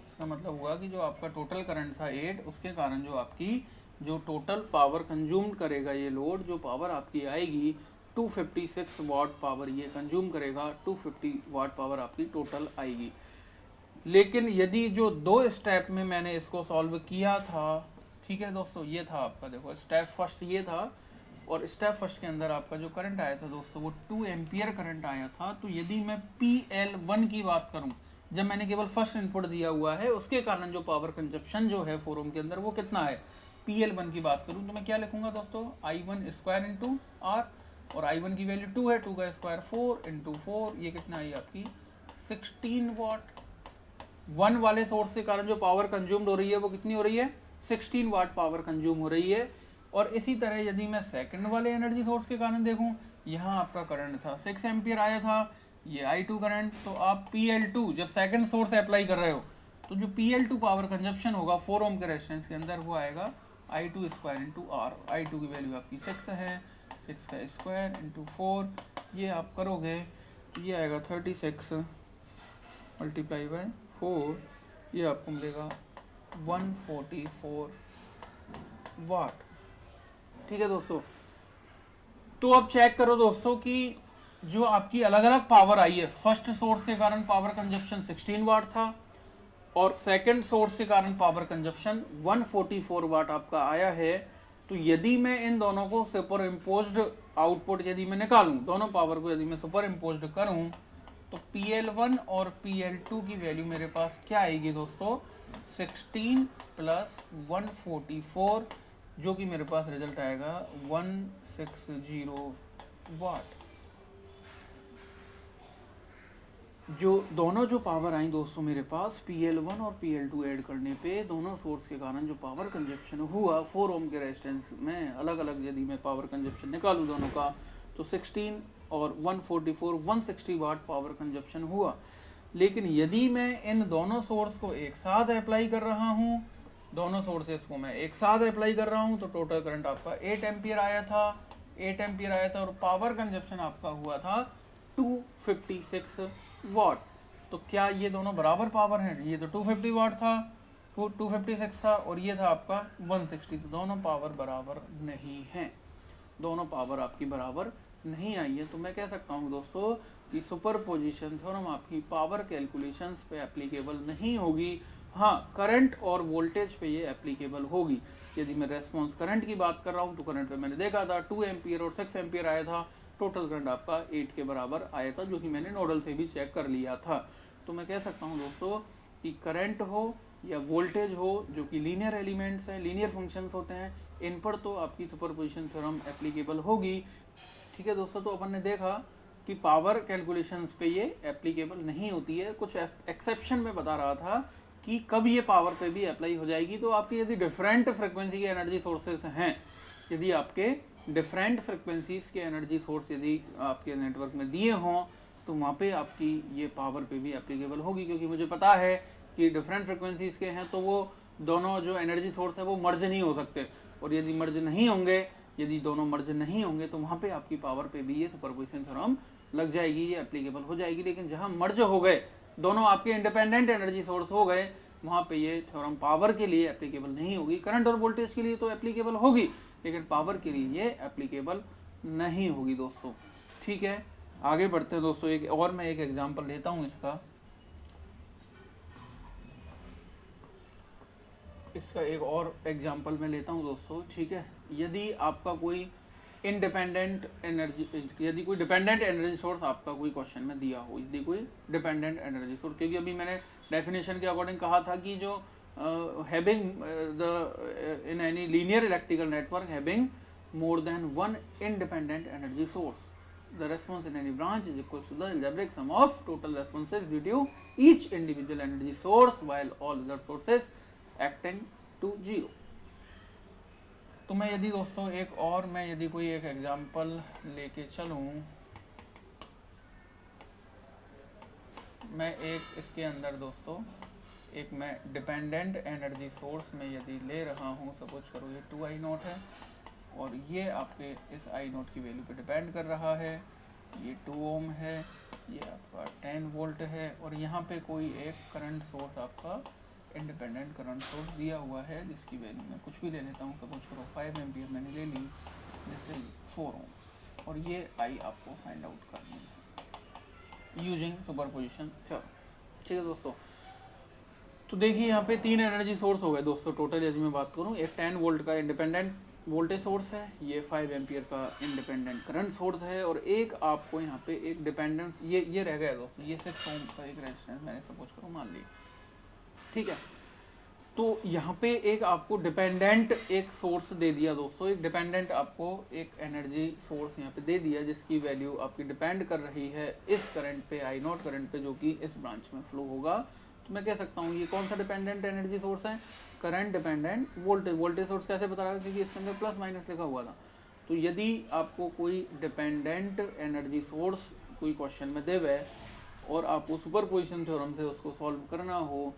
इसका मतलब हुआ कि जो आपका टोटल करंट था 8, उसके कारण जो आपकी जो टोटल पावर कंज्यूम करेगा ये लोड, जो पावर आपकी आएगी 256 वाट पावर ये कंज्यूम करेगा, 250 वाट पावर आपकी टोटल आएगी। लेकिन यदि जो 2 स्टेप में मैंने इसको सॉल्व किया था, ठीक है दोस्तों, ये था आपका, देखो स्टेप फर्स्ट ये था, और स्टेप फर्स्ट के अंदर आपका जो करंट आया था दोस्तों वो 2 एम्पियर करंट आया था। तो यदि मैं PL1 की बात करूं, जब मैंने केवल फर्स्ट इनपुट दिया हुआ है उसके कारण जो पावर कंजप्शन जो है 4 ओम के अंदर वो कितना है, PL1 की बात करूं तो मैं क्या लिखूंगा दोस्तों, I1² × R, और I1 की वैल्यू 2 है, 2 का स्क्वायर 4 × 4, ये कितना आई आपकी 16 वाट। 1 वाले सोर्स के कारण जो पावर कंज्यूम्ड हो रही है वो कितनी हो रही है, 16 वाट पावर कंज्यूम हो रही है। और इसी तरह यदि मैं सेकंड वाले एनर्जी सोर्स के कारण देखूं, यहाँ आपका करंट था 6 एम्पियर आया था, ये I2 करंट, तो आप PL2 जब सेकंड सोर्स अप्लाई कर रहे हो तो जो PL2 पावर कंजप्शन होगा 4 ओम के रेजिस्टेंस के अंदर वो आएगा I2 square into R। I2 की वैल्यू आपकी 6 है, 6 का स्क्वायर इंटू 4, ये आप करोगे तो ये आएगा 36 मल्टीप्लाई बाय 4, ये आपको मिलेगा 144 वाट। ठीक है दोस्तों, तो अब चेक करो दोस्तों कि जो आपकी अलग अलग पावर आई है, फर्स्ट सोर्स के कारण पावर कंजप्शन 16 वाट था और सेकंड सोर्स के कारण पावर कंजप्शन 144 वाट आपका आया है। तो यदि मैं इन दोनों को सुपर इम्पोज्ड आउटपुट यदि मैं निकालूं, दोनों पावर को यदि मैं सुपर इम्पोज्ड करूं, तो PL1 और PL2 की वैल्यू मेरे पास क्या आएगी दोस्तों, 16 प्लस 144, जो कि मेरे पास रिजल्ट आएगा 160 वाट। जो दोनों जो पावर आई दोस्तों मेरे पास PL1 और PL2 ऐड करने पे दोनों सोर्स के कारण जो पावर कंजप्शन हुआ 4 ओम के रेजिस्टेंस में, अलग अलग यदि मैं पावर कंजप्शन निकालूं दोनों का, तो 16 और 144 160 वाट पावर कंजप्शन हुआ। लेकिन यदि मैं इन दोनों सोर्स को एक साथ अप्लाई कर रहा हूँ, दोनों सोर्सेस को मैं एक साथ अप्लाई कर रहा हूँ, तो टोटल करंट आपका 8 एम्पियर आया था, 8 एम्पियर आया था और पावर कंजप्शन आपका हुआ था 256 वाट। तो क्या ये दोनों बराबर पावर हैं? ये तो 250 वाट था, 256 था और ये था आपका 160, तो दोनों पावर बराबर नहीं हैं, दोनों पावर आपकी बराबर नहीं आई है। तो मैं कह सकता हूँ दोस्तों कि सुपरपोजिशन थ्योरम आपकी पावर कैलकुलेशंस पे एप्लीकेबल नहीं होगी। हाँ, करंट और वोल्टेज पे ये एप्लीकेबल होगी। यदि मैं रेस्पॉन्स करंट की बात कर रहा हूँ तो करंट पे मैंने देखा था 2 एम्पियर और 6 एम्पियर आया था, टोटल करंट आपका 8 के बराबर आया था, जो कि मैंने नोडल से भी चेक कर लिया था। तो मैं कह सकता हूँ दोस्तों कि करंट हो या वोल्टेज हो, जो कि लीनियर एलिमेंट्स हैं, लीनियर फंक्शंस होते हैं, इन पर तो आपकी सुपरपोजिशन थ्योरम एप्लीकेबल होगी। ठीक है दोस्तों, तो अपन ने देखा कि पावर कैलकुलेशंस पे ये एप्लीकेबल नहीं होती है। कुछ एक्सेप्शन में बता रहा था कि कब ये पावर पे भी अप्लाई हो जाएगी। तो आपकी यदि डिफरेंट फ्रिक्वेंसी के एनर्जी सोर्सेस हैं, यदि आपके डिफरेंट फ्रिक्वेंसीज के एनर्जी सोर्स यदि आपके नेटवर्क में दिए हों, तो वहाँ पे आपकी ये पावर पे भी एप्लीकेबल होगी। क्योंकि मुझे पता है कि डिफरेंट फ्रिक्वेंसीज के हैं तो वो दोनों जो एनर्जी सोर्स है वो मर्ज नहीं हो सकते, और यदि मर्ज नहीं होंगे, यदि दोनों मर्ज नहीं होंगे, तो वहाँ पे आपकी पावर पे भी ये सुपरपोजिशन थ्योरम लग जाएगी, ये एप्लीकेबल हो जाएगी। लेकिन जहाँ मर्ज हो गए, दोनों आपके इंडिपेंडेंट एनर्जी सोर्स हो गए, वहाँ पे ये थ्योरम पावर के लिए एप्लीकेबल नहीं होगी। करंट और वोल्टेज के लिए तो एप्लीकेबल होगी, लेकिन पावर के लिए ये एप्लीकेबल नहीं होगी दोस्तों। ठीक है, आगे बढ़ते हैं दोस्तों। एक और मैं एक एग्जांपल लेता हूँ इसका एक और एग्जांपल मैं लेता हूँ दोस्तों। ठीक है, यदि आपका कोई इंडिपेंडेंट एनर्जी, यदि कोई डिपेंडेंट एनर्जी सोर्स आपका कोई क्वेश्चन में दिया हो, यदि कोई डिपेंडेंट एनर्जी सोर्स, क्योंकि अभी मैंने डेफिनेशन के अकॉर्डिंग कहा था कि जो having in any linear electrical network having more than one independent energy source, the response in any branch is equal to the algebraic sum of total responses due to each individual energy source while all other sources acting to zero। तो मैं यदि दोस्तों यदि कोई एक example लेके चलूँ, मैं एक इसके अंदर दोस्तों एक मैं डिपेंडेंट एनर्जी सोर्स में यदि ले रहा हूँ, सपोज करो ये 2I0 है और ये आपके इस I0 की वैल्यू पे डिपेंड कर रहा है, ये 2 ओम है, ये आपका 10 वोल्ट है, और यहाँ पे कोई एक करंट सोर्स आपका इंडिपेंडेंट करंट सोर्स दिया हुआ है, जिसकी वैल्यू मैं कुछ भी ले लेता हूँ, सपोज करो 5 एम्पियर मैंने ले ली, जैसे 4 ओम, और ये आई आपको फाइंड आउट करनी है यूजिंग सुपरपोजिशन थ्योरम। ठीक है दोस्तों, तो देखिए यहाँ पे 3 एनर्जी सोर्स हो गए दोस्तों टोटल। यदि मैं बात करूँ, एक 10 वोल्ट का इंडिपेंडेंट वोल्टेज सोर्स है, ये 5 एम्पियर का इंडिपेंडेंट करंट सोर्स है, और एक आपको यहाँ पे एक डिपेंडेंस ये रह गया दोस्तों, ये 6 ओम का एक रेजिस्टेंस मैंने सपोज करो मान ली। ठीक है, तो यहाँ पे एक आपको डिपेंडेंट एक सोर्स दे दिया दोस्तों, एक डिपेंडेंट आपको एक एनर्जी सोर्स यहाँ पे दे दिया, जिसकी वैल्यू आपकी डिपेंड कर रही है इस करंट पे, I0 करंट पे, जो कि इस ब्रांच में फ्लो होगा। तो मैं कह सकता हूँ ये कौन सा डिपेंडेंट एनर्जी सोर्स है, करंट डिपेंडेंट वोल्टेज सोर्स। कैसे पता लगा, क्योंकि इसके अंदर प्लस माइनस लिखा हुआ था। तो यदि आपको कोई डिपेंडेंट एनर्जी सोर्स कोई क्वेश्चन में देवे और आपको सुपरपोजिशन थ्योरम से उसको सॉल्व करना हो,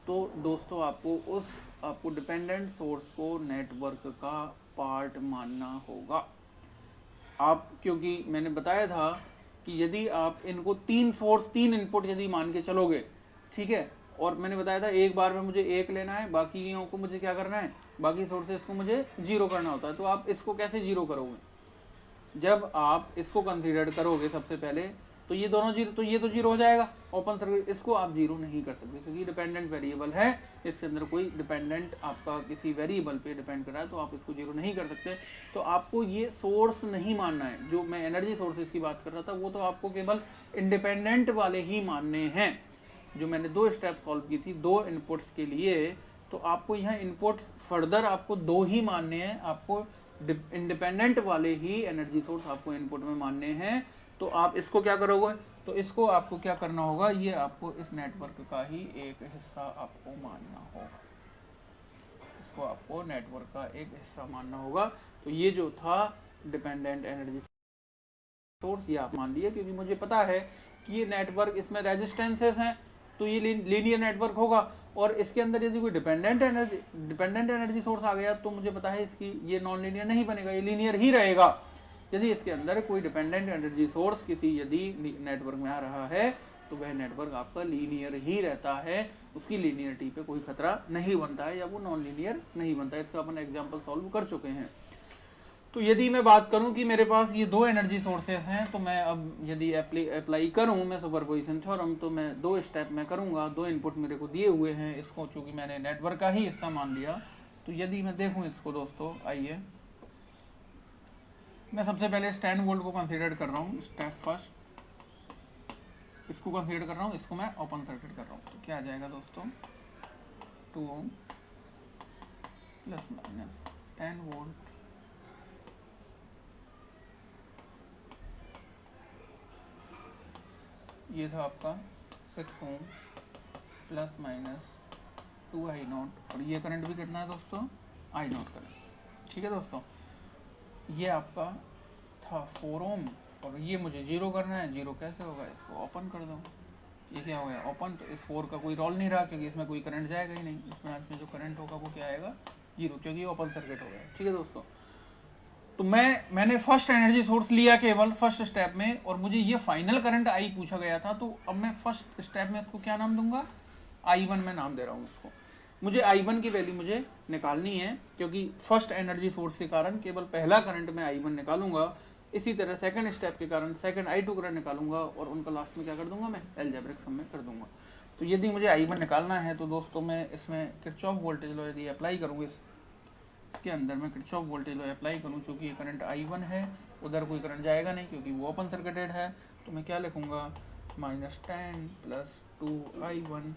तो दोस्तों आपको डिपेंडेंट सोर्स को नेटवर्क का पार्ट मानना होगा। आप, क्योंकि मैंने बताया था कि यदि आप इनको 3 इनपुट यदि मान के चलोगे, ठीक है, और मैंने बताया था एक बार में मुझे 1 लेना है, बाकी को मुझे क्या करना है, बाकी सोर्सेस को मुझे 0 करना होता है। तो आप इसको कैसे 0 करोगे? जब आप इसको कंसीडर करोगे सबसे पहले, तो ये दोनों 0, तो ये तो 0 हो जाएगा ओपन सर्किट। इसको आप 0 नहीं कर सकते क्योंकि डिपेंडेंट वेरिएबल है, इसके अंदर कोई डिपेंडेंट आपका किसी वेरिएबल पे डिपेंड कर रहा है, तो आप इसको 0 नहीं कर सकते। तो आपको ये सोर्स नहीं मानना है। जो मैं एनर्जी सोर्सेज की बात कर रहा था वो तो आपको केवल इंडिपेंडेंट वाले ही मानने हैं। जो मैंने 2 स्टेप सॉल्व की थी 2 इनपुट्स के लिए, तो आपको यहाँ इनपुट फर्दर आपको 2 ही मानने हैं। आपको इंडिपेंडेंट वाले ही एनर्जी सोर्स आपको इनपुट में मानने हैं। तो आप इसको क्या करोगे, तो इसको आपको क्या करना होगा, ये आपको इस नेटवर्क का ही एक हिस्सा आपको मानना होगा। इसको आपको नेटवर्क का एक हिस्सा मानना होगा। तो ये जो था डिपेंडेंट एनर्जी सोर्स, ये आप मान लिए, क्योंकि मुझे पता है कि ये नेटवर्क, इसमें रेजिस्टेंसेस हैं, तो ये लीनियर नेटवर्क होगा। और इसके अंदर यदि कोई डिपेंडेंट एनर्जी सोर्स आ गया तो मुझे पता है इसकी ये नॉन लीनियर नहीं बनेगा, ये लीनियर ही रहेगा। यदि इसके अंदर कोई डिपेंडेंट एनर्जी सोर्स किसी यदि नेटवर्क में आ रहा है तो वह नेटवर्क आपका लीनियर ही रहता है, उसकी लीनियरिटी पे कोई खतरा नहीं बनता है या वो नॉन लीनियर नहीं बनता है। इसका अपन एग्जांपल सॉल्व कर चुके हैं। तो यदि मैं बात करूं कि मेरे पास ये 2 एनर्जी सोर्सेस हैं, तो मैं अब यदि अप्लाई करूं मैं सुपरपोजिशन थ्योरम, तो मैं 2 स्टेप में करूंगा। 2 इनपुट मेरे को दिए हुए हैं, इसको चूंकि मैंने नेटवर्क का ही हिस्सा मान लिया, तो यदि मैं देखूं इसको दोस्तों, आइए मैं सबसे पहले स्टैंड वोल्ट को कंसीडर कर रहा हूँ। स्टेप फर्स्ट इसको कंसीडर कर रहा हूँ, इसको मैं ओपन सर्किट कर रहा हूँ। तो क्या आ जाएगा दोस्तों, 2 ओम प्लस माइनस 10 वोल्ट ये था आपका 6 ohm plus minus 2 I not, और ये करंट भी कितना है दोस्तों, आई नॉट करंट। ठीक है दोस्तों, ये आपका था 4 ओम, और ये मुझे 0 करना है। 0 कैसे होगा, इसको ओपन कर दो। ये क्या हो गया ओपन, तो इस 4 का कोई रोल नहीं रहा क्योंकि इसमें कोई करंट जाएगा ही नहीं। इस ब्रांच में जो करंट होगा वो क्या आएगा, 0, क्योंकि ये ओपन सर्किट हो गया। ठीक है दोस्तों, तो मैंने फर्स्ट एनर्जी सोर्स लिया केवल फर्स्ट स्टेप में, और मुझे ये फाइनल करंट आई पूछा गया था। तो अब मैं फर्स्ट स्टेप में इसको क्या नाम दूंगा, I1 में नाम दे रहा हूँ इसको। मुझे I1 की वैल्यू मुझे निकालनी है, क्योंकि फर्स्ट एनर्जी सोर्स के कारण केवल पहला करंट मैं I1 निकालूंगा। इसी तरह सेकंड स्टेप के कारण सेकंड I2 करंट निकालूंगा, और उनका लास्ट में क्या कर दूंगा, मैं अलजेब्रिक सम में कर दूंगा। तो यदि मुझे I1 निकालना है तो दोस्तों मैं इसमें किरचॉफ वोल्टेज लॉ यदि अप्लाई करूँगी, इसके अंदर मैं किरचॉफ वोल्टेज लॉ अप्लाई करूँ, चूँकि ये करंट I1 है, उधर कोई करंट जाएगा नहीं क्योंकि वो ओपन सर्किटेड है। तो मैं क्या लिखूँगा, -10 प्लस 2I1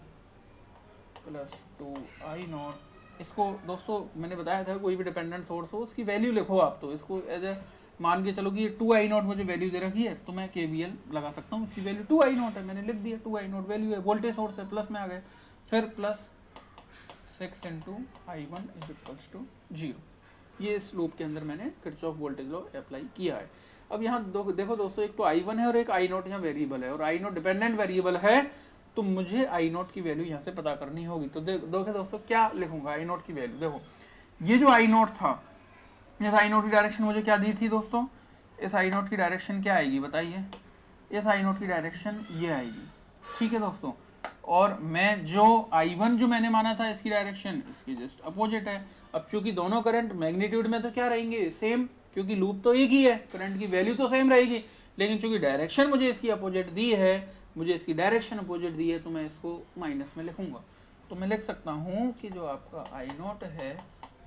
प्लस 2I0। इसको दोस्तों मैंने बताया था कोई भी डिपेंडेंट सोर्स हो उसकी वैल्यू लिखो आप। तो इसको एज ए मान के चलो कि ये 2I0 मुझे वैल्यू दे रखी है, तो मैं KVL लगा सकता हूँ। इसकी वैल्यू 2I0 है, मैंने लिख दिया 2I0 वैल्यू है, वोल्टेज सोर्स है, प्लस में आ गए। फिर प्लस 6 × I1 = 0। ये इस लूप के अंदर मैंने किरचॉफ वोल्टेज लॉ अप्लाई किया है। अब यहाँ देखो दोस्तों, एक तो I1 है और एक I0 यहाँ वेरिएबल है, और I0 डिपेंडेंट वेरिएबल है, तो मुझे I0 की वैल्यू यहाँ से पता करनी होगी। तो देखो दोस्तों क्या लिखूंगा I0 की वैल्यू। देखो ये जो I0 था, इस I0 की डायरेक्शन मुझे क्या दी थी दोस्तों, इस I0 की डायरेक्शन क्या आएगी बताइए, इस I0 की डायरेक्शन ये आएगी। ठीक है दोस्तों, और मैं जो I1 जो मैंने माना था इसकी डायरेक्शन इसकी जस्ट अपोजिट है। अब चूंकि दोनों करंट मैग्नीट्यूड में तो क्या रहेंगे, सेम, क्योंकि लूप तो एक ही है, करंट की वैल्यू तो सेम रहेगी, लेकिन चूंकि डायरेक्शन मुझे इसकी अपोजिट दी है, मुझे इसकी डायरेक्शन अपोजिट दी है, तो मैं इसको माइनस में लिखूंगा। तो मैं लिख सकता हूँ कि जो आपका I0 है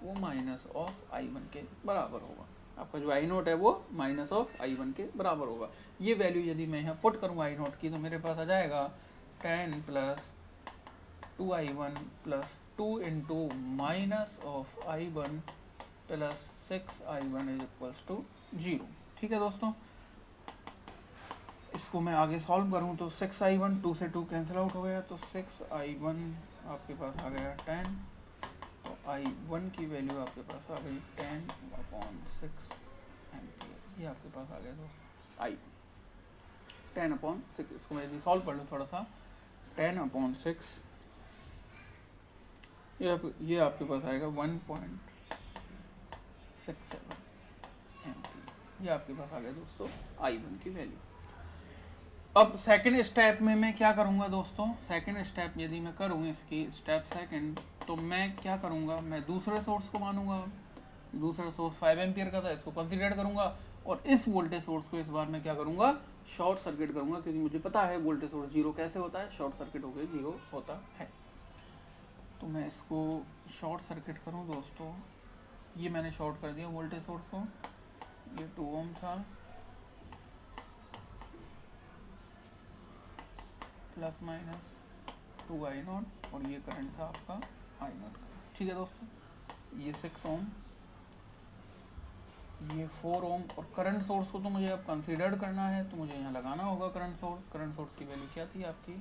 वो -I1 के बराबर होगा। आपका जो I0 है वो -I1 के बराबर होगा। ये वैल्यू यदि मैं यहाँ पुट करूँगा I0 की, तो मेरे पास आ जाएगा 10 + 2I1 + 2 × -I1 + 6I1 = 0। ठीक है दोस्तों, इसको मैं आगे सॉल्व करूं तो 6I1 2 से 2 कैंसिल आउट हो गया, तो 6I1 आपके पास आ गया 10, तो I1 की वैल्यू आपके पास आ गई 10/6 एम्पियर। ये आपके पास आ गया दोस्तों I1। 10/6, इसको मैं यदि सॉल्व कर लूँ थोड़ा सा, 10/6 ये आपके पास आएगा 1.67 एम्पीयर। ये आपके पास आ गया दोस्तों I1 की वैल्यू। अब सेकंड स्टेप में मैं क्या करूँगा दोस्तों, सेकंड स्टेप यदि मैं करूँ इसकी स्टेप सेकंड, तो मैं क्या करूँगा, मैं दूसरे सोर्स को मानूंगा। दूसरा सोर्स 5 एम्पीयर का था, इसको कंसीडर करूँगा और इस वोल्टेज सोर्स को इस बार मैं क्या करूँगा, शॉर्ट सर्किट करूँगा, क्योंकि मुझे पता है वोल्टेज सोर्स जीरो कैसे होता है, शॉर्ट सर्किट होकर जीरो होता है। तो मैं इसको शॉर्ट सर्किट करूँ दोस्तों, ये मैंने शॉर्ट कर दिया वोल्टेज सोर्स को, ये 2 ओम था प्लस माइनस 2I0 और ये करंट था आपका I0 का। ठीक है दोस्तों, ये 6 ओम, ये 4 ओम और करंट सोर्स को तो मुझे अब कंसीडर करना है, तो मुझे यहाँ लगाना होगा करंट सोर्स। करंट सोर्स की वैल्यू क्या थी आपकी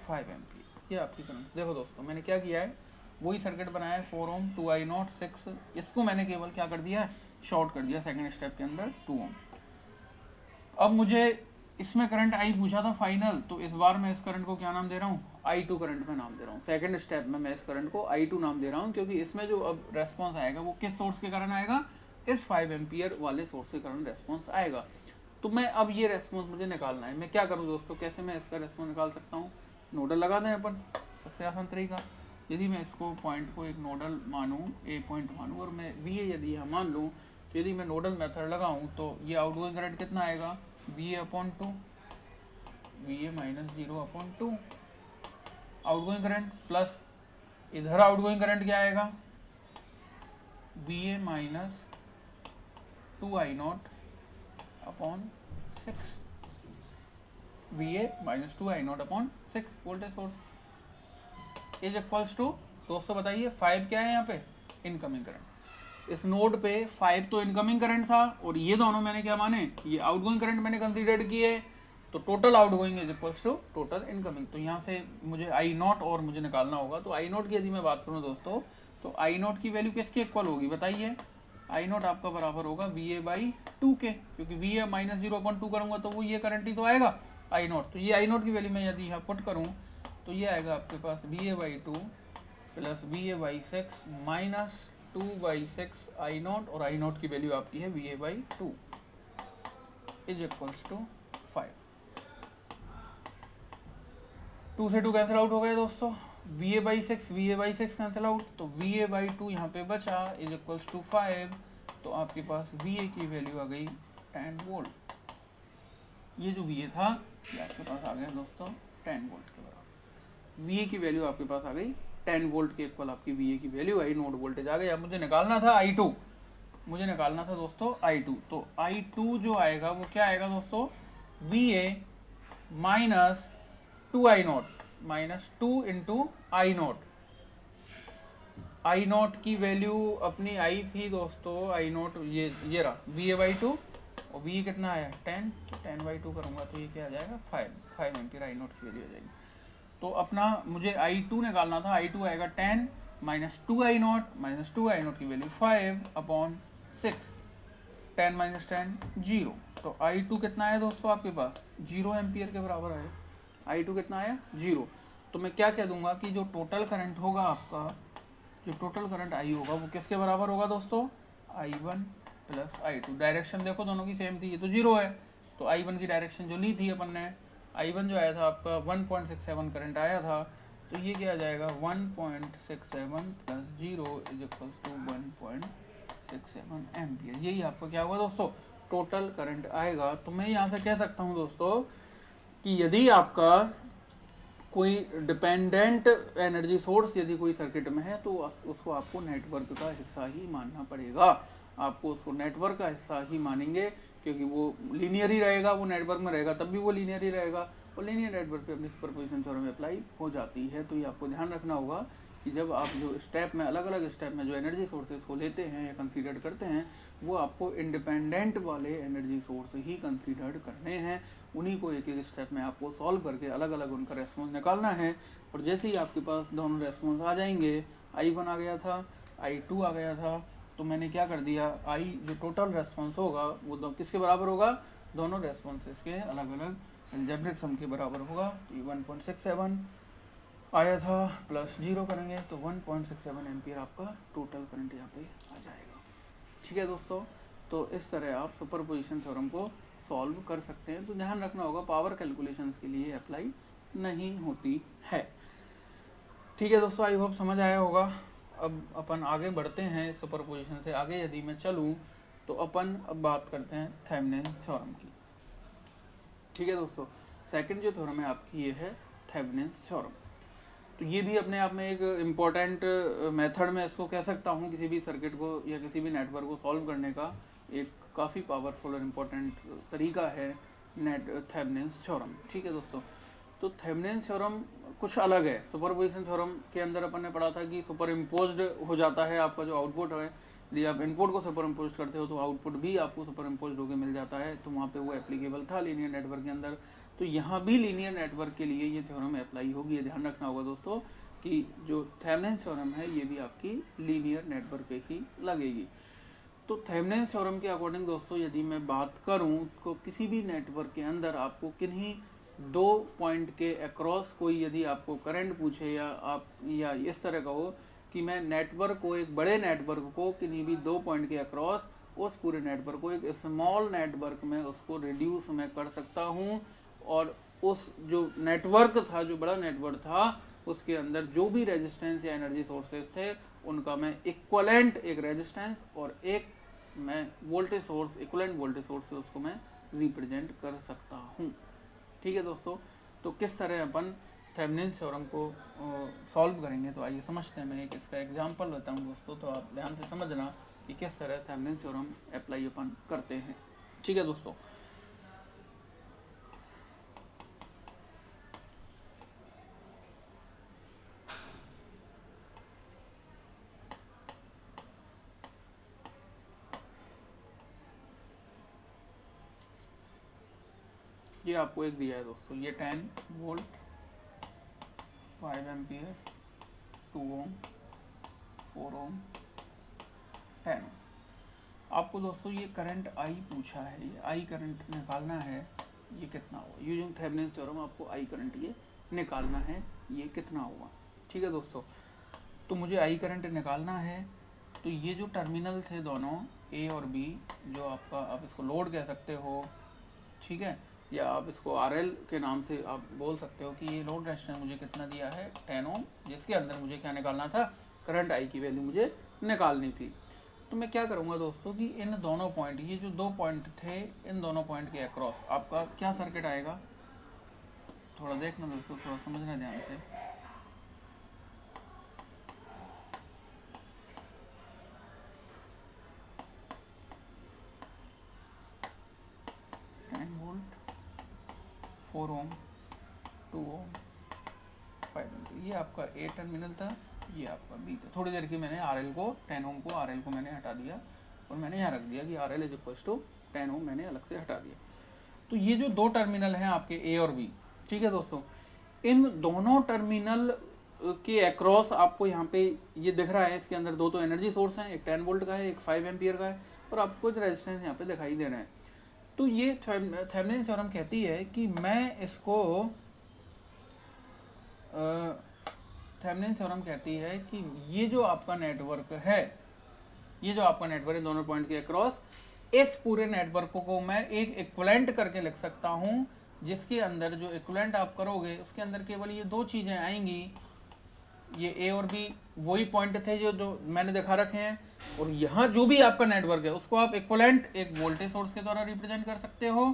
5 एम्पीयर। ये आपकी करंट, देखो दोस्तों मैंने क्या किया है, वही सर्किट बनाया है 4 ओम 2I0 6, इसको मैंने केवल क्या कर दिया है, शॉर्ट कर दिया सेकंड स्टेप के अंदर 2 ओम। अब मुझे इसमें करंट आई पूछा था फाइनल, तो इस बार मैं इस करंट को क्या नाम दे रहा हूँ, I2 करंट में नाम दे रहा हूँ। सेकंड स्टेप में मैं इस करंट को I2 नाम दे रहा हूँ, क्योंकि इसमें जो अब रेस्पॉन्स आएगा वो किस सोर्स के कारण आएगा, इस 5 एम्पीयर वाले सोर्स के कारण रेस्पॉन्स आएगा। तो मैं अब ये रेस्पॉन्स मुझे निकालना है। मैं क्या करूँ दोस्तों, कैसे मैं इसका रेस्पॉन्स निकाल सकता हूँ, नोडल लगा दें अपन, सबसे आसान तरीका। यदि मैं इसको पॉइंट को एक नोडल मानूँ, ए पॉइंट मानूँ और मैं VA यदि यहाँ मान लूँ, तो यदि मैं नोडल मेथड लगाऊँ तो ये आउटगोइंग करंट कितना आएगा, VA/2, VA minus 0/2 outgoing current, plus इधर आउटगोइंग करंट क्या आएगा, VA minus 2I0/6, VA minus 2I0/6 voltage source is equals to, दोस्तों बताइए 5 क्या है यहाँ पे, इनकमिंग करंट। इस नोड पे 5 तो इनकमिंग करंट था और ये दोनों मैंने क्या माने, ये आउटगोइंग करंट मैंने कंसीडर किए, तो total outgoing is equals to total incoming. तो यहाँ से मुझे I0 और मुझे निकालना होगा। तो I0 की यदि मैं बात करूँ दोस्तों, तो I0 की वैल्यू किसके इक्वल होगी बताइए, I0 आपका बराबर होगा VA/2 के, क्योंकि VA माइनस 0/2 करूँगा तो वो ये करंट ही तो आएगा I0। तो ये I0 की वैल्यू मैं यदि यहाँ पुट करूँ तो ये आएगा आपके पास VA/2 plus VA/6 minus 2/6 I0, और I0 की वैल्यू आपकी है VA/2 इज इक्वल्स टू 5। 2 से 2 कैंसिल आउट हो गए दोस्तों, VA/6 कैंसिल आउट, तो VA/2 यहाँ पे बचा इज इक्वल्स टू 5। तो आपके पास VA की वैल्यू आ गई 10 वोल्ट। ये जो VA था ये आपके पास आ गया दोस्तों 10 वोल्ट के बराबर। VA की वैल्यू आपके पास आ गई 10 वोल्ट के इक्वल, आपकी VA की वैल्यू आई, नोड वोल्टेज आ गया। मुझे निकालना था I2, मुझे निकालना था दोस्तों I2। तो I2 जो आएगा वो क्या आएगा दोस्तों, VA minus 2I0 minus 2 into I0। I0 की वैल्यू अपनी आई थी दोस्तों, I0 ये रहा VA/2 और VA कितना आया 10, तो 10/2 करूँगा तो ये क्या आ जाएगा 5 एम्पीयर I0 की वैल्यू आ जाएगी। तो अपना मुझे I2 निकालना था, I2 आएगा 10 माइनस 2I0 की वैल्यू 5/6, 10 माइनस 10 0। तो I2 कितना आया दोस्तों आपके पास 0 एम्पीयर के बराबर आया। I2 कितना आया 0। तो मैं क्या कह दूंगा कि जो टोटल करंट होगा आपका, जो टोटल करंट I होगा वो किसके बराबर होगा दोस्तों, I1 प्लस I2। डायरेक्शन देखो दोनों की सेम थी, ये तो 0 है, तो I1 की डायरेक्शन जो ली थी अपन ने, I1 जो आया था आपका 1.67 करंट आया था, तो ये क्या आ जाएगा 1.67 plus 0 is equals to 1.67 ampere. यही आपका क्या होगा दोस्तों, टोटल करंट आएगा। तो मैं यहाँ से कह सकता हूँ दोस्तों कि यदि आपका कोई डिपेंडेंट एनर्जी सोर्स यदि कोई सर्किट में है, तो उसको आपको नेटवर्क का हिस्सा ही मानना पड़ेगा। आपको उसको नेटवर्क का हिस्सा ही मानेंगे, क्योंकि वो लीनियर ही रहेगा, वो नेटवर्क में रहेगा तब भी वो लीनियर ही रहेगा, और लीनियर नेटवर्क पे अपनी सुपरपोजिशन थ्योरम अप्लाई हो जाती है। तो ये आपको ध्यान रखना होगा कि जब आप जो स्टेप में अलग अलग स्टेप में जो एनर्जी सोर्सेज को लेते हैं या कंसीडर करते हैं, वो आपको इंडिपेंडेंट वाले एनर्जी सोर्स ही कंसीडर करने हैं। उन्हीं को एक एक स्टेप में आपको सॉल्व करके अलग अलग उनका रेस्पॉन्स निकालना है। और जैसे ही आपके पास दोनों रेस्पॉन्स आ जाएंगे, I1 आ गया था, I2 आ गया था, तो मैंने क्या कर दिया, जो टोटल रेस्पॉन्स होगा वो किसके बराबर होगा, दोनों रेस्पॉन्सेस के अलग अलग अलजेब्रिक सम के बराबर होगा। तो ये 1.67 आया था, प्लस 0 करेंगे तो 1.67 एम्पियर आपका टोटल करंट यहाँ पे आ जाएगा। ठीक है दोस्तों, तो इस तरह आप सुपरपोजिशन थ्योरम को सॉल्व कर सकते हैं। तो ध्यान रखना होगा पावर कैलकुलेशंस के लिए अप्लाई नहीं होती है। ठीक है दोस्तों, आई होप समझ आया होगा। अब अपन आगे बढ़ते हैं, सुपरपोजिशन से आगे यदि मैं चलूँ तो अपन अब बात करते हैं थेवेनिन थ्योरम की। ठीक है दोस्तों, सेकंड जो थ्योरम है आपकी ये है थेवेनिन थ्योरम। तो ये भी अपने आप में एक इम्पॉर्टेंट मेथड में इसको कह सकता हूँ, किसी भी सर्किट को या किसी भी नेटवर्क को सॉल्व करने का एक काफ़ी पावरफुल और इम्पोर्टेंट तरीका है थेवेनिन थ्योरम। ठीक है दोस्तों, तो थेवेनिन थ्योरम कुछ अलग है। सुपरपोजिशन थ्योरम के अंदर अपन ने पढ़ा था कि सुपर इम्पोज्ड हो जाता है आपका जो आउटपुट है, यदि आप इनपुट को सुपर इम्पोज करते हो तो आउटपुट भी आपको सुपर इम्पोज होकर मिल जाता है। तो वहाँ पे वो एप्लीकेबल था लीनियर नेटवर्क के अंदर। तो यहाँ भी लीनियर नेटवर्क के लिए ये थ्योरम अप्लाई होगी। ये ध्यान रखना होगा दोस्तों कि जो थेवेनिन थ्योरम है ये भी आपकी लीनियर नेटवर्क पे ही लगेगी। तो थेवेनिन थ्योरम के अकॉर्डिंग दोस्तों यदि मैं बात करूं तो किसी भी नेटवर्क के अंदर आपको किन्हीं दो पॉइंट के अक्रॉस कोई यदि आपको करंट पूछे या इस तरह का हो कि मैं नेटवर्क को, एक बड़े नेटवर्क को किन्हीं भी दो पॉइंट के अक्रॉस उस पूरे नेटवर्क को एक स्मॉल नेटवर्क में उसको रिड्यूस मैं कर सकता हूं, और उस जो नेटवर्क था, जो बड़ा नेटवर्क था, उसके अंदर जो भी रेजिस्टेंस या एनर्जी सोर्सेज थे उनका मैं इक्वलेंट एक रेजिस्टेंस और एक मैं voltage source, equivalent voltage source से उसको मैं रिप्रेजेंट कर सकता हूँ। ठीक है दोस्तों, तो किस तरह अपन थेवेनिन थ्योरम को सॉल्व करेंगे, तो आइए समझते हैं। मैं एक इसका एग्जांपल लेता हूँ दोस्तों, तो आप ध्यान से समझना कि किस तरह थेवेनिन थ्योरम अप्लाई अपन करते हैं। ठीक है दोस्तों, ये आपको एक दिया है दोस्तों, ये 10 वोल्ट 5 एम्पियर 2 ओम 4 ओम 10 ओम। आपको दोस्तों ये करंट आई पूछा है, ये आई करंट निकालना है, ये कितना होगा। यूजिंग थेवेनिन थ्योरम आपको आई करंट ये निकालना है, ये कितना होगा। ठीक है दोस्तों, तो मुझे आई करंट निकालना है। तो ये जो टर्मिनल थे दोनों ए और बी, जो आपका आप इसको लोड कह सकते हो, ठीक है, या आप इसको RL के नाम से आप बोल सकते हो कि ये लोड रेजिस्टेंस मुझे कितना दिया है 10 ओम, जिसके अंदर मुझे क्या निकालना था, करंट आई की वैल्यू मुझे निकालनी थी। तो मैं क्या करूँगा दोस्तों कि इन दोनों पॉइंट, ये जो दो पॉइंट थे, इन दोनों पॉइंट के अक्रॉस आपका क्या सर्किट आएगा, थोड़ा देखना दोस्तों, थोड़ा समझना ध्यान से। वोल्ट 4 ओम 2 ओम 5 ओम, ये आपका ए टर्मिनल था, ये आपका बी था। थोड़ी देर की मैंने RL को 10 ओम को RL को मैंने हटा दिया और मैंने यहाँ रख दिया कि RL इज इक्वल टू 10 ओम, मैंने अलग से हटा दिया। तो ये जो दो टर्मिनल हैं आपके ए और बी, ठीक है दोस्तों, इन दोनों टर्मिनल के अक्रॉस आपको यहाँ पे ये दिख रहा है, इसके अंदर दो तो एनर्जी सोर्स हैं, एक 10 वोल्ट का है, एक 5 एम्पियर का है, और आपको रेजिस्टेंस यहाँ पे दिखाई दे रहे हैं। तो ये थेवेनिन थ्योरम कहती है कि मैं इसको थेवेनिन थ्योरम कहती है कि ये जो आपका नेटवर्क है, ये जो आपका नेटवर्क है दोनों पॉइंट के अक्रॉस, इस पूरे नेटवर्क को मैं एक इक्विवेलेंट करके लिख सकता हूँ, जिसके अंदर जो इक्विवेलेंट आप करोगे उसके अंदर केवल ये दो चीज़ें आएंगी, ये ए और बी वही पॉइंट थे जो मैंने दिखा रखे हैं, और यहाँ जो भी आपका नेटवर्क है उसको आप इक्विवेलेंट एक वोल्टेज सोर्स के द्वारा रिप्रेजेंट कर सकते हो,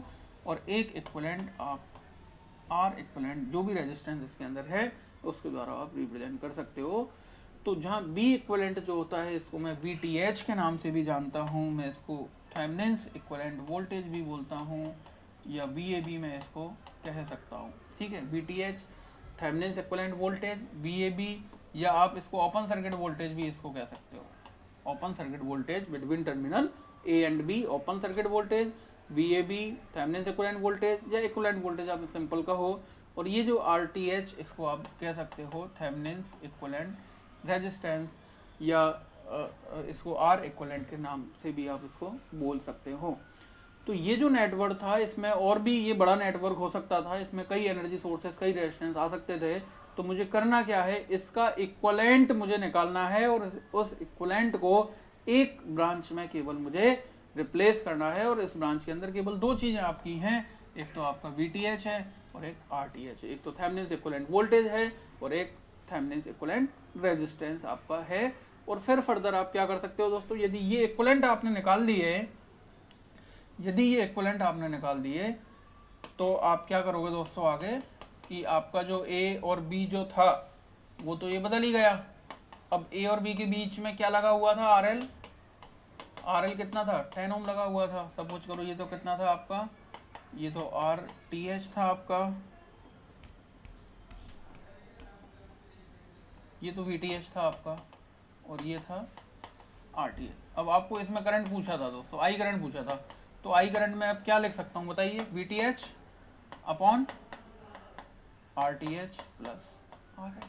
और एक इक्विवेलेंट आप आर इक्विवेलेंट जो भी रेजिस्टेंस इसके अंदर है उसके द्वारा आप रिप्रेजेंट कर सकते हो। तो जहाँ बी इक्विवेलेंट जो होता है इसको मैं VTH के नाम से भी जानता हूँ, मैं इसको थेवेनिन्स इक्विवेलेंट वोल्टेज भी बोलता हूँ, या VAB मैं इसको कह सकता हूँ। ठीक है, VTH Thevenin's equivalent voltage, VAB, या आप इसको ओपन सर्किट वोल्टेज भी इसको कह सकते हो। Open circuit voltage between terminal A and B, open circuit voltage, VAB Thevenin's equivalent voltage या इक्विवेलेंट वोल्टेज आप सिंपल कहो। और ये जो RTH इसको आप कह सकते हो थेवेनिन्स इक्विवेलेंट रेजिस्टेंस, या इसको R इक्विवेलेंट के नाम से भी आप इसको बोल सकते हो। तो ये जो नेटवर्क था इसमें और भी ये बड़ा नेटवर्क हो सकता था, इसमें कई एनर्जी सोर्सेस कई रेजिस्टेंस आ सकते थे। तो मुझे करना क्या है, इसका इक्वलेंट मुझे निकालना है और उस इक्वलेंट को एक ब्रांच में केवल मुझे रिप्लेस करना है। और इस ब्रांच के अंदर केवल दो चीज़ें आपकी हैं, एक तो आपका VTH है और एक RTH है। एक तो थेवेनिन इक्विवेलेंट वोल्टेज है और एक थेवेनिन इक्विवेलेंट रेजिस्टेंस आपका है। और फिर फर्दर आप क्या कर सकते हो दोस्तों, यदि ये इक्विवेलेंट आपने निकाल दिए, तो आप क्या करोगे दोस्तों आगे, कि आपका जो A और B जो था वो तो ये बदल ही गया। अब A और B के बीच में क्या लगा हुआ था, RL कितना था, 10 ओम लगा हुआ था। सपोज करो ये तो कितना था आपका, ये तो RTH था आपका, ये तो VTH था आपका और ये था RTH। अब आपको इसमें करंट पूछा था दोस्तों, आई करंट पूछा था, तो आई करंट में अब क्या लिख सकता हूँ बताइए, VTH upon RTH plus RL।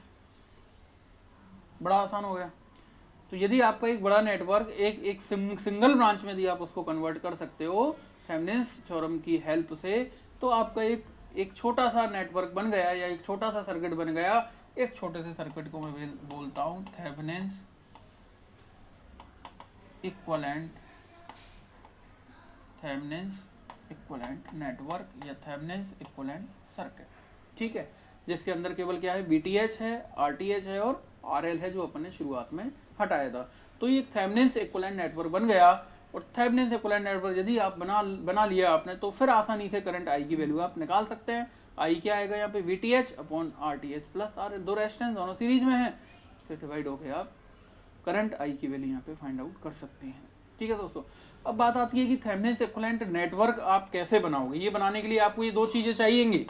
बड़ा आसान हो गया। तो यदि आपका एक बड़ा नेटवर्क एक सिंगल ब्रांच में यदि आप उसको कन्वर्ट कर सकते हो थेवेनिन्स थ्योरम की हेल्प से, तो आपका एक छोटा सा नेटवर्क बन गया या एक छोटा सा सर्किट बन गया। इस छोटे से सर्किट को मैं बोलता हूँ थेवेनिन्स इक्विवेलेंट नेटवर्क या थेवेनिन्स इक्विवेलेंट सर्किट। ठीक है, जिसके अंदर केवल क्या है, VTH है, RTH है और RL है, जो अपन ने शुरुआत में हटाया था। तो ये थेवेनिन्स इक्विवेलेंट नेटवर्क बन गया। और थेवेनिन्स इक्विवेलेंट नेटवर्क यदि आप बना लिया आपने, तो फिर आसानी से करंट आई की वैल्यू आप निकाल सकते हैं। आई क्या आएगा यहाँ पे, VTH upon RTH plus RL, दो रेजिस्टेंस दोनों सीरीज में है, से डिवाइड होकर आप करंट आई की वैल्यू यहाँ पे फाइंड आउट कर सकते हैं। ठीक है दोस्तों, अब बात आती है कि थेवेनिन्स इक्विवेलेंट नेटवर्क आप कैसे बनाओगे। ये बनाने के लिए आपको ये दो चीज़ें चाहिएंगी।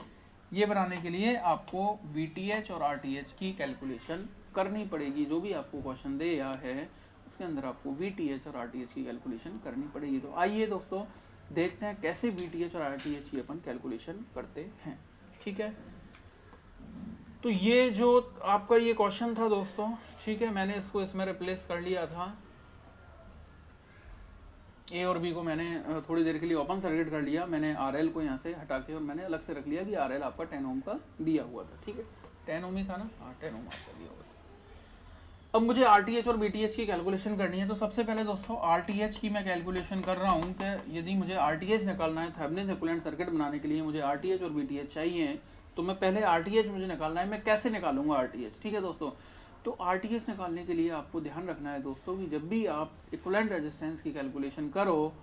ये बनाने के लिए आपको VTH और RTH की कैलकुलेशन करनी पड़ेगी। जो भी आपको क्वेश्चन दे या है उसके अंदर आपको VTH और RTH की कैलकुलेशन करनी पड़ेगी। तो आइए दोस्तों देखते हैं कैसे VTH और RTH की अपन कैलकुलेशन करते हैं। ठीक है, तो ये जो आपका ये क्वेश्चन था दोस्तों, ठीक है, मैंने इसको इसमें रिप्लेस कर लिया था। A और B को मैंने थोड़ी देर के लिए ओपन सर्किट कर लिया। मैंने RL को यहाँ से हटा के और मैंने अलग से रख लिया कि RL आपका 10 ओम का दिया हुआ था। ठीक है, 10 ओम ही था ना, हाँ 10 ओम आपका दिया हुआ था। अब मुझे RTH और VTH की कैलकुलेशन करनी है। तो सबसे पहले दोस्तों RTH की मैं कैलकुलेशन कर रहा हूँ कि यदि मुझे RTH निकालना है, थेवेनिन्स इक्विवेलेंट सर्किट बनाने के लिए मुझे RTH और VTH चाहिए, तो मैं पहले RTH मुझे निकालना है। मैं कैसे निकालूंगा RTH, ठीक है दोस्तों। तो RTH निकालने के लिए आपको ध्यान रखना है दोस्तों कि जब भी आप इक्विवेलेंट रेजिस्टेंस की कैलकुलेशन करो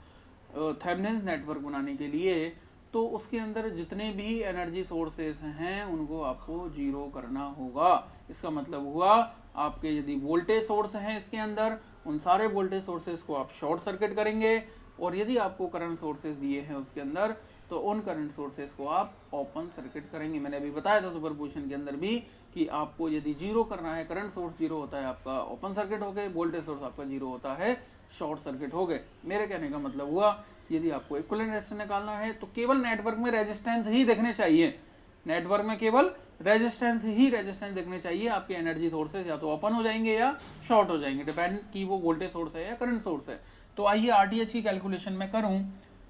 थेवेनिन्स नेटवर्क बनाने के लिए, तो उसके अंदर जितने भी एनर्जी सोर्सेस हैं उनको आपको जीरो करना होगा। इसका मतलब हुआ आपके यदि वोल्टेज सोर्स हैं इसके अंदर, उन सारे वोल्टेज सोर्सेज को आप शॉर्ट सर्किट करेंगे। और यदि आपको करंट सोर्सेज दिए हैं उसके अंदर, तो उन करंट सोर्सेज को आप ओपन सर्किट करेंगे। मैंने अभी बताया था सुपरपोजिशन के अंदर भी कि आपको यदि जीरो करना है, करंट सोर्स जीरो होता है आपका ओपन सर्किट हो गए, वोल्टेज सोर्स आपका जीरो होता है शॉर्ट सर्किट हो गए। मेरे कहने का मतलब हुआ यदि आपको इक्विवेलेंट रेजिस्टेंस निकालना है तो केवल नेटवर्क में रेजिस्टेंस ही दिखने चाहिए। नेटवर्क में केवल रेजिस्टेंस दिखने चाहिए। आपके एनर्जी सोर्सेज या तो ओपन हो जाएंगे या शॉर्ट हो जाएंगे, डिपेंड कि वो वोल्टेज सोर्स है या करंट सोर्स है। तो आइए RTH की कैलकुलेशन मैं करूं।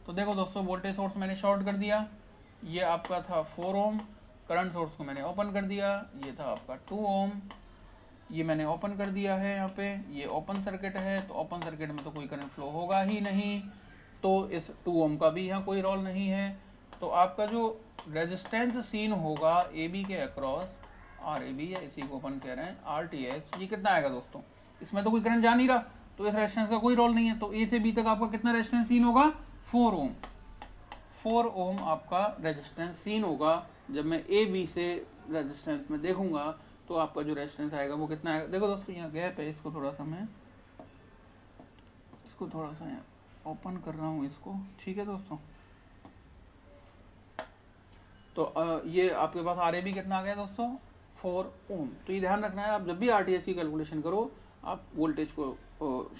तो देखो दोस्तों, वोल्टेज सोर्स मैंने शॉर्ट कर दिया, ये आपका था 4 ओम। करंट सोर्स को मैंने ओपन कर दिया, ये था आपका 2 ओम। ये मैंने ओपन कर दिया है यहाँ पे, ये ओपन सर्किट है। तो ओपन सर्किट में तो कोई करंट फ्लो होगा ही नहीं, तो इस 2 ओम का भी यहाँ कोई रोल नहीं है। तो आपका जो रेजिस्टेंस सीन होगा AB के अक्रॉस, RAB या इसी को अपन कह रहे हैं RTH, ये कितना आएगा दोस्तों। इसमें तो कोई करंट जा नहीं रहा, तो इस रेजिस्टेंस का कोई रोल नहीं है। तो A से B तक आपका कितना रेजिस्टेंस सीन होगा, 4 ओम। 4 ओम आपका रेजिस्टेंस सीन होगा। जब मैं AB से रेजिस्टेंस में देखूंगा तो आपका जो रेजिस्टेंस आएगा वो कितना आएगा। देखो दोस्तों, यहाँ गैप है, इसको थोड़ा सा मैं ओपन कर रहा हूँ इसको। ठीक है दोस्तों, तो ये आपके पास RAB कितना आ गया दोस्तों, 4 ओम। तो ये ध्यान रखना है, आप जब भी RTH की कैलकुलेशन करो आप वोल्टेज को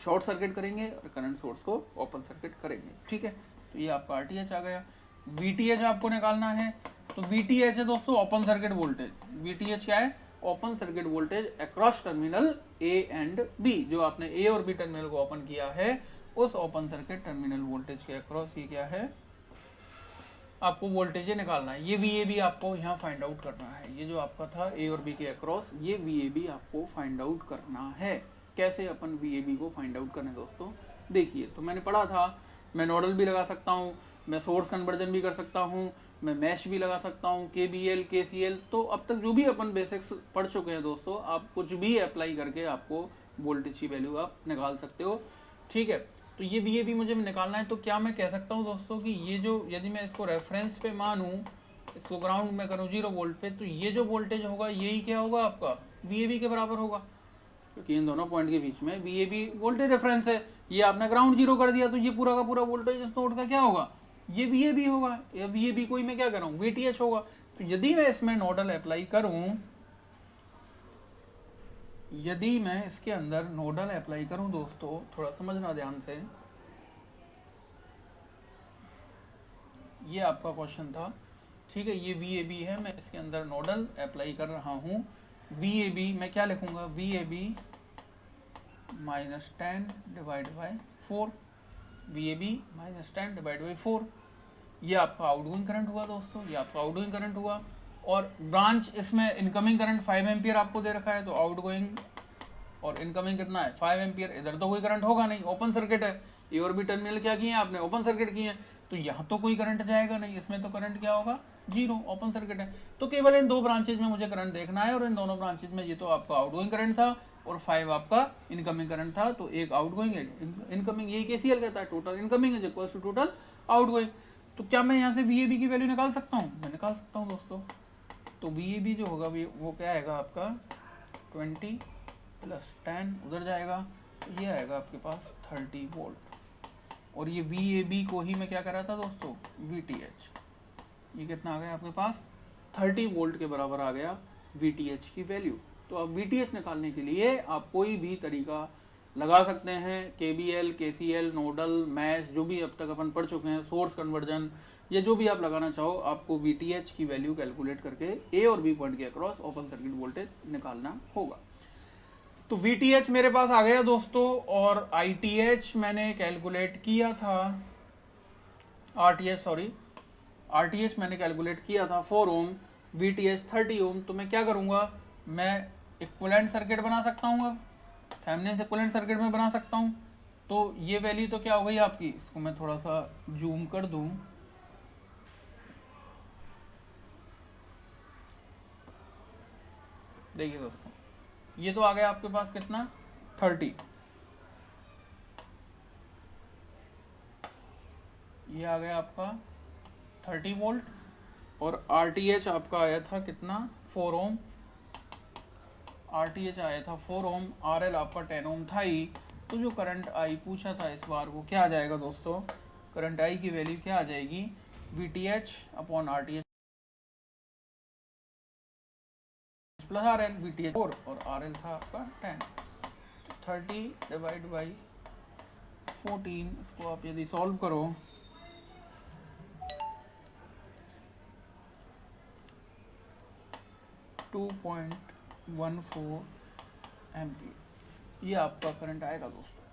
शॉर्ट सर्किट करेंगे और करंट सोर्स को ओपन सर्किट करेंगे। ठीक है, तो ये आपका RTH आ गया। VTH आपको निकालना है, तो VTH है दोस्तों ओपन सर्किट वोल्टेज। VTH क्या है, open circuit voltage across terminal A and B। जो आपने A और B टर्मिनल को ओपन किया है, उस ओपन सर्किट टर्मिनल वोल्टेज के अक्रॉस ये क्या है, आपको वोल्टेज निकालना है। ये VAB आपको यहाँ फाइंड आउट करना है। ये जो आपका था A और B के अक्रॉस, ये VAB आपको फाइंड आउट करना है। कैसे अपन VAB को फाइंड आउट करें दोस्तों, देखिए। तो मैंने पढ़ा था, मैं नोडल भी लगा सकता हूँ, मैं सोर्स कन्वर्जन भी कर सकता हूँ, मैं मैश भी लगा सकता हूँ, KBL KCL। तो अब तक जो भी अपन बेसिक्स पढ़ चुके हैं दोस्तों, आप कुछ भी अप्लाई करके आपको वोल्टेज की वैल्यू आप निकाल सकते हो, ठीक है। तो ये VAB मुझे निकालना है। तो क्या मैं कह सकता हूँ दोस्तों कि ये जो, यदि मैं इसको रेफरेंस पे मानूँ, इसको ग्राउंड में करूँ 0 वोल्ट पे, तो ये जो वोल्टेज होगा यही क्या होगा आपका VAB के बराबर होगा, क्योंकि इन दोनों पॉइंट के बीच में VAB वोल्टेज रेफरेंस है। ये आपने ग्राउंड 0 कर दिया तो ये पूरा का पूरा वोल्टेज इस नोड का क्या होगा, ये VAB होगा। या VAB को ही मैं क्या कर रहा हूँ, VTH होगा। तो यदि मैं इसमें नोडल अप्लाई करूँ, यदि मैं इसके अंदर नोडल अप्लाई करूं दोस्तों, थोड़ा समझना ध्यान से, ये आपका क्वेश्चन था, ठीक है। ये VAB है, मैं इसके अंदर नोडल अप्लाई कर रहा हूं। VAB मैं क्या लिखूंगा, VAB minus 10 divide by 4, VAB minus 10 divide by 4। ये आपका आउटगोइंग करंट हुआ दोस्तों, ये आपका आउटगोइंग करंट हुआ। और ब्रांच इसमें इनकमिंग करंट 5 एम्पियर आपको दे रखा है, तो आउटगोइंग और इनकमिंग कितना है 5 एम्पियर। इधर तो कोई करंट होगा नहीं, ओपन सर्किट है। ए और बी टर्मिनल क्या किए हैं आपने, ओपन सर्किट किए हैं, तो यहाँ तो कोई करंट जाएगा नहीं, इसमें तो करंट क्या होगा, 0, ओपन सर्किट है। तो केवल इन दो ब्रांचेज में मुझे करंट देखना है, और इन दोनों ब्रांचेज में ये तो आपका आउटगोइंग करंट था और 5 आपका इनकमिंग करंट था। तो एक आउटगोइंग है, इनकमिंग, यही KCL कहता है, total incoming is equal to total outgoing. तो क्या मैं यहाँ से VAB की वैल्यू निकाल सकता हूँ, मैं निकाल सकता हूँ दोस्तों। तो VAB जो होगा वो क्या आएगा आपका 20 प्लस 10 उधर जाएगा, तो ये आएगा आपके पास 30 वोल्ट। और ये VAB को ही मैं क्या कर रहा था दोस्तों, VTH। ये कितना आ गया आपके पास, 30 वोल्ट के बराबर आ गया VTH की वैल्यू। तो अब VTH निकालने के लिए आप कोई भी तरीका लगा सकते हैं, KBL KCL नोडल मैश, जो भी अब तक अपन पढ़ चुके हैं, सोर्स कन्वर्जन, या जो भी आप लगाना चाहो, आपको VTH की वैल्यू कैलकुलेट करके A और B पॉइंट के अक्रॉस ओपन सर्किट वोल्टेज निकालना होगा। तो VTH मेरे पास आ गया दोस्तों, और ITH मैंने कैलकुलेट किया था, RTH मैंने कैलकुलेट किया था 4 ओम, VTH 30 ओम। तो मैं क्या करूँगा, मैं इक्विवेलेंट सर्किट बना सकता हूँ, अब थेवेनिन इक्विवेलेंट सर्किट में बना सकता हूँ। तो ये वैल्यू तो क्या हो गई आपकी, इसको मैं थोड़ा सा जूम कर दूँ, देखिए दोस्तों, ये तो आ गया आपके पास कितना 30, ये आ गया आपका 30 वोल्ट। और RTH आपका आया था कितना 4 ओम, RTH आया था 4 ओम, RL आपका 10 ओम था ही। तो जो करंट आई पूछा था इस बार, वो क्या आ जाएगा दोस्तों, करंट आई की वैल्यू क्या आ जाएगी, VTH upon RTH plus RL, VTH 4 और RL था आपका 10। तो 30 डिवाइड बाई 14, इसको आप यदि सॉल्व करो, 2.14 एम्पियर, ये आपका करंट आएगा दोस्तों।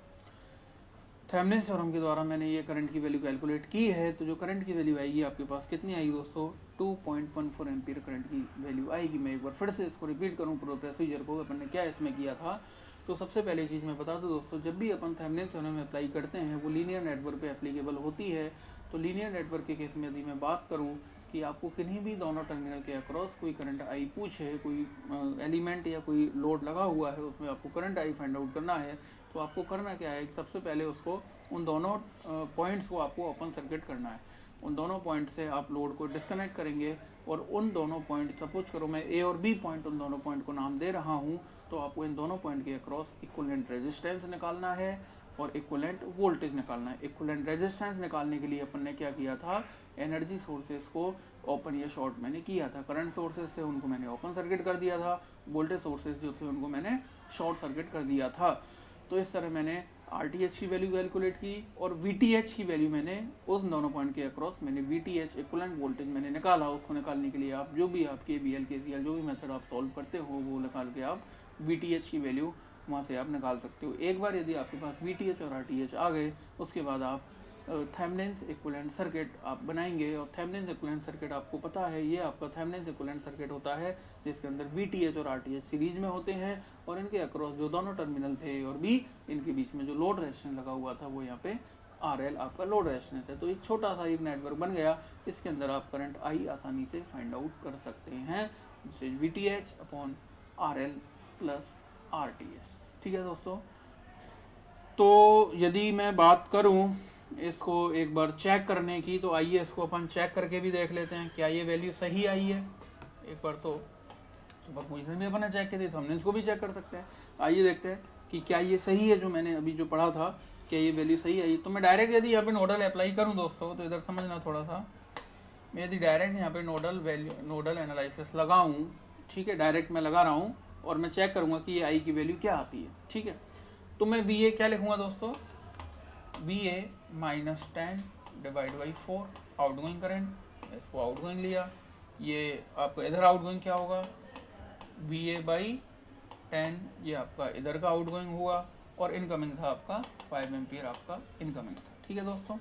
थेवेनिन थ्योरम के द्वारा मैंने ये करंट की वैल्यू कैलकुलेट की है। तो जो करंट की वैल्यू आएगी आपके पास कितनी आएगी दोस्तों, 2.14 एम्पियर करंट की वैल्यू आएगी। मैं एक बार फिर से इसको रिपीट करूँ पूरा प्रोसीजर को, अपन ने क्या इसमें किया था। तो सबसे पहले चीज़ मैं बता दूं दोस्तों, जब भी अपन थेवेनिन थ्योरम में अप्लाई करते हैं, वो लीनियर नेटवर्क पे एप्लीकेबल होती है। तो लीनियर नेटवर्क के केस में यदि मैं बात करूँ कि आपको किन्हीं भी दोनों टर्मिनल के अक्रॉस कोई करंट आई पूछे, कोई एलिमेंट या कोई लोड लगा हुआ है, उसमें आपको करंट आई फाइंड आउट करना है, तो आपको करना क्या है, सबसे पहले उसको उन दोनों पॉइंट्स को आपको ओपन सर्किट करना है। उन दोनों पॉइंट से आप लोड को डिस्कनेक्ट करेंगे, और उन दोनों पॉइंट, सपोज करो मैं A और B पॉइंट उन दोनों पॉइंट को नाम दे रहा हूँ, तो आपको इन दोनों पॉइंट के अक्रॉस इक्विवेलेंट रेजिस्टेंस निकालना है और इक्विवेलेंट वोल्टेज निकालना है। इक्विवेलेंट रेजिस्टेंस निकालने के लिए अपन ने क्या किया था, एनर्जी सोर्सेज को ओपन या शॉर्ट मैंने किया था। करंट सोर्सेज से उनको मैंने ओपन सर्किट कर दिया था, वोल्टेज सोर्सेज जो थे उनको मैंने शॉर्ट सर्किट कर दिया था। तो इस तरह मैंने RTH की वैल्यू कैलकुलेट की, और VTH की वैल्यू मैंने उस दोनों पॉइंट के अक्रॉस मैंने VTH इक्विवेलेंट वोल्टेज मैंने निकाला। उसको निकालने के लिए आप जो भी आप KBL KCL जो भी मेथड आप सॉल्व करते हो, वो निकाल के आप VTH की वैल्यू वहाँ से आप निकाल सकते हो। एक बार यदि आपके पास VTH और RTH आ गए, उसके बाद आप थेवेनिन्स इक्विवेलेंट सर्किट आप बनाएंगे। और थेवेनिन्स इक्विवेलेंट सर्किट आपको पता है, ये आपका थेवेनिन्स इक्विवेलेंट सर्किट होता है जिसके अंदर VTH और RTH सीरीज में होते हैं और इनके अक्रॉस जो दोनों टर्मिनल थे A और B, इनके बीच में जो लोड रेजिस्टेंस लगा हुआ था वो यहाँ पे RL आपका लोड रेजिस्टेंस है। तो एक छोटा सा एक नेटवर्क बन गया, इसके अंदर आप करंट I आसानी से फाइंड आउट कर सकते हैं, VTH upon RL plus RTH। ठीक है दोस्तों, तो यदि मैं बात करूं इसको एक बार चेक करने की, तो आइए इसको अपन चेक करके भी देख लेते हैं क्या ये वैल्यू सही आई है। एक बार तो पोजीशन भी अपन ने चेक की थी, तो हमने इसको भी चेक कर सकते हैं। आइए देखते हैं कि क्या ये सही है, जो मैंने अभी जो पढ़ा था क्या ये वैल्यू सही आई। तो मैं डायरेक्ट यदि यहाँ पे नोडल अप्लाई करूँ दोस्तों, तो इधर समझना थोड़ा सा, मैं यदि डायरेक्ट यहाँ पे नोडल एनालिसिस लगाऊँ, ठीक है, डायरेक्ट मैं लगा रहा हूँ और मैं चेक करूँगा कि ये आई की वैल्यू क्या आती है। ठीक है, तो मैं VA क्या लिखूँगा दोस्तों, VA minus 10 divide by 4 outgoing current, इसको आउटगोइंग लिया, ये आपका इधर आउटगोइंग क्या होगा VA बाई 10, ये आपका इधर का आउटगोइंग हुआ और इनकमिंग था आपका 5 एम्पियर आपका इनकमिंग था। ठीक है दोस्तों,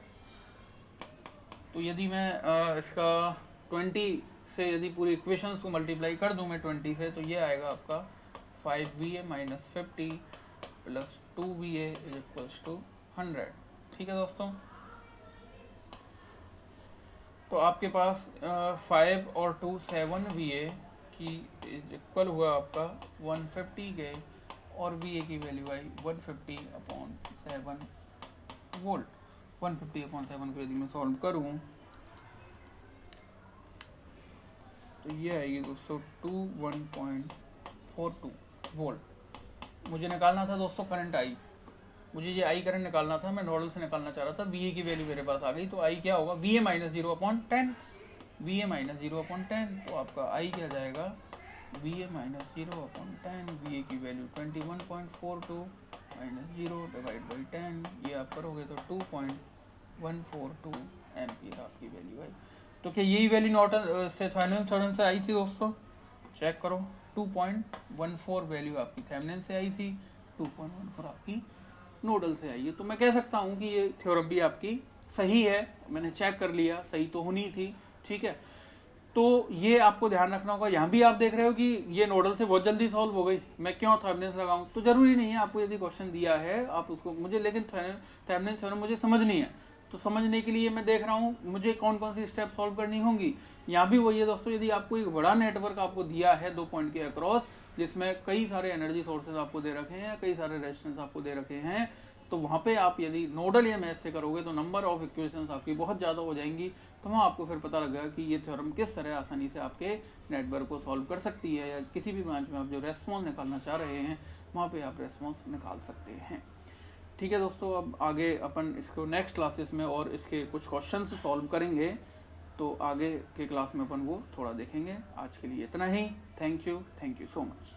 तो यदि मैं इसका 20 से यदि पूरी इक्वेशंस को मल्टीप्लाई कर दूं मैं 20 से, तो ये आएगा आपका 5VA minus 50 plus 2VA is equals to 100। ठीक है दोस्तों, तो आपके पास 5 और 2 7VA की इक्वल हुआ आपका 150 के, और VA की वैल्यू आई 150 अपॉन 7 वोल्ट। 150 अपॉन 7 को यदि मैं सॉल्व करूँ तो ये आएगी दोस्तों 21.42 वोल्ट। मुझे निकालना था दोस्तों करंट आई, मुझे ये आई करंट निकालना था, मैं नोडल से निकालना चाह रहा था। VA की वैल्यू मेरे पास आ गई, तो आई क्या होगा VA माइनस 0/10, VA माइनस 0/10, तो आपका आई क्या जाएगा VA माइनस 0/10, VA की वैल्यू 21.42 माइनस 0 डिवाइड बाई 10, ये आप करोगे तो 2.142 एम्पियर आपकी वैल्यू आई। तो क्या यही वैल्यू नॉर्टन से थेवेनिन से आई थी दोस्तों, चेक करो, 2.14 वैल्यू आपकी थेवेनिन से आई थी, 2.14 आपकी नोडल से आई है। तो मैं कह सकता हूँ कि ये थ्योरम भी आपकी सही है, मैंने चेक कर लिया, सही तो होनी थी। ठीक है, तो ये आपको ध्यान रखना होगा। यहाँ भी आप देख रहे हो कि ये नोडल से बहुत जल्दी सॉल्व हो गई, मैं क्यों थेवेनिन लगाऊं, तो जरूरी नहीं है। आपको यदि क्वेश्चन दिया है आप उसको मुझे, लेकिन थेवेनिन थ्योरम मुझे समझनी है, तो समझने के लिए मैं देख रहा हूँ मुझे कौन कौन सी स्टेप सॉल्व करनी होंगी। यहाँ भी वही है दोस्तों, यदि आपको एक बड़ा नेटवर्क आपको दिया है 2 पॉइंट के अक्रॉस, जिसमें कई सारे एनर्जी सोर्सेज आपको दे रखे हैं, कई सारे रेजिस्टेंस आपको दे रखे हैं, तो वहाँ पे आप यदि नोडल या मैथ से करोगे तो नंबर ऑफ इक्वेशंस आपकी बहुत ज़्यादा हो जाएंगी। तो वहाँ आपको फिर पता लगेगा कि ये थ्योरम किस तरह आसानी से आपके नेटवर्क को सॉल्व कर सकती है, या किसी भी ब्रांच में आप जो रेस्पॉन्स निकालना चाह रहे हैं वहाँ पे आप रेस्पॉन्स निकाल सकते हैं। ठीक है दोस्तों, अब आगे अपन इसको नेक्स्ट क्लासेस में और इसके कुछ क्वेश्चन सॉल्व करेंगे, तो आगे के क्लास में अपन वो थोड़ा देखेंगे। आज के लिए इतना ही। Thank you so much.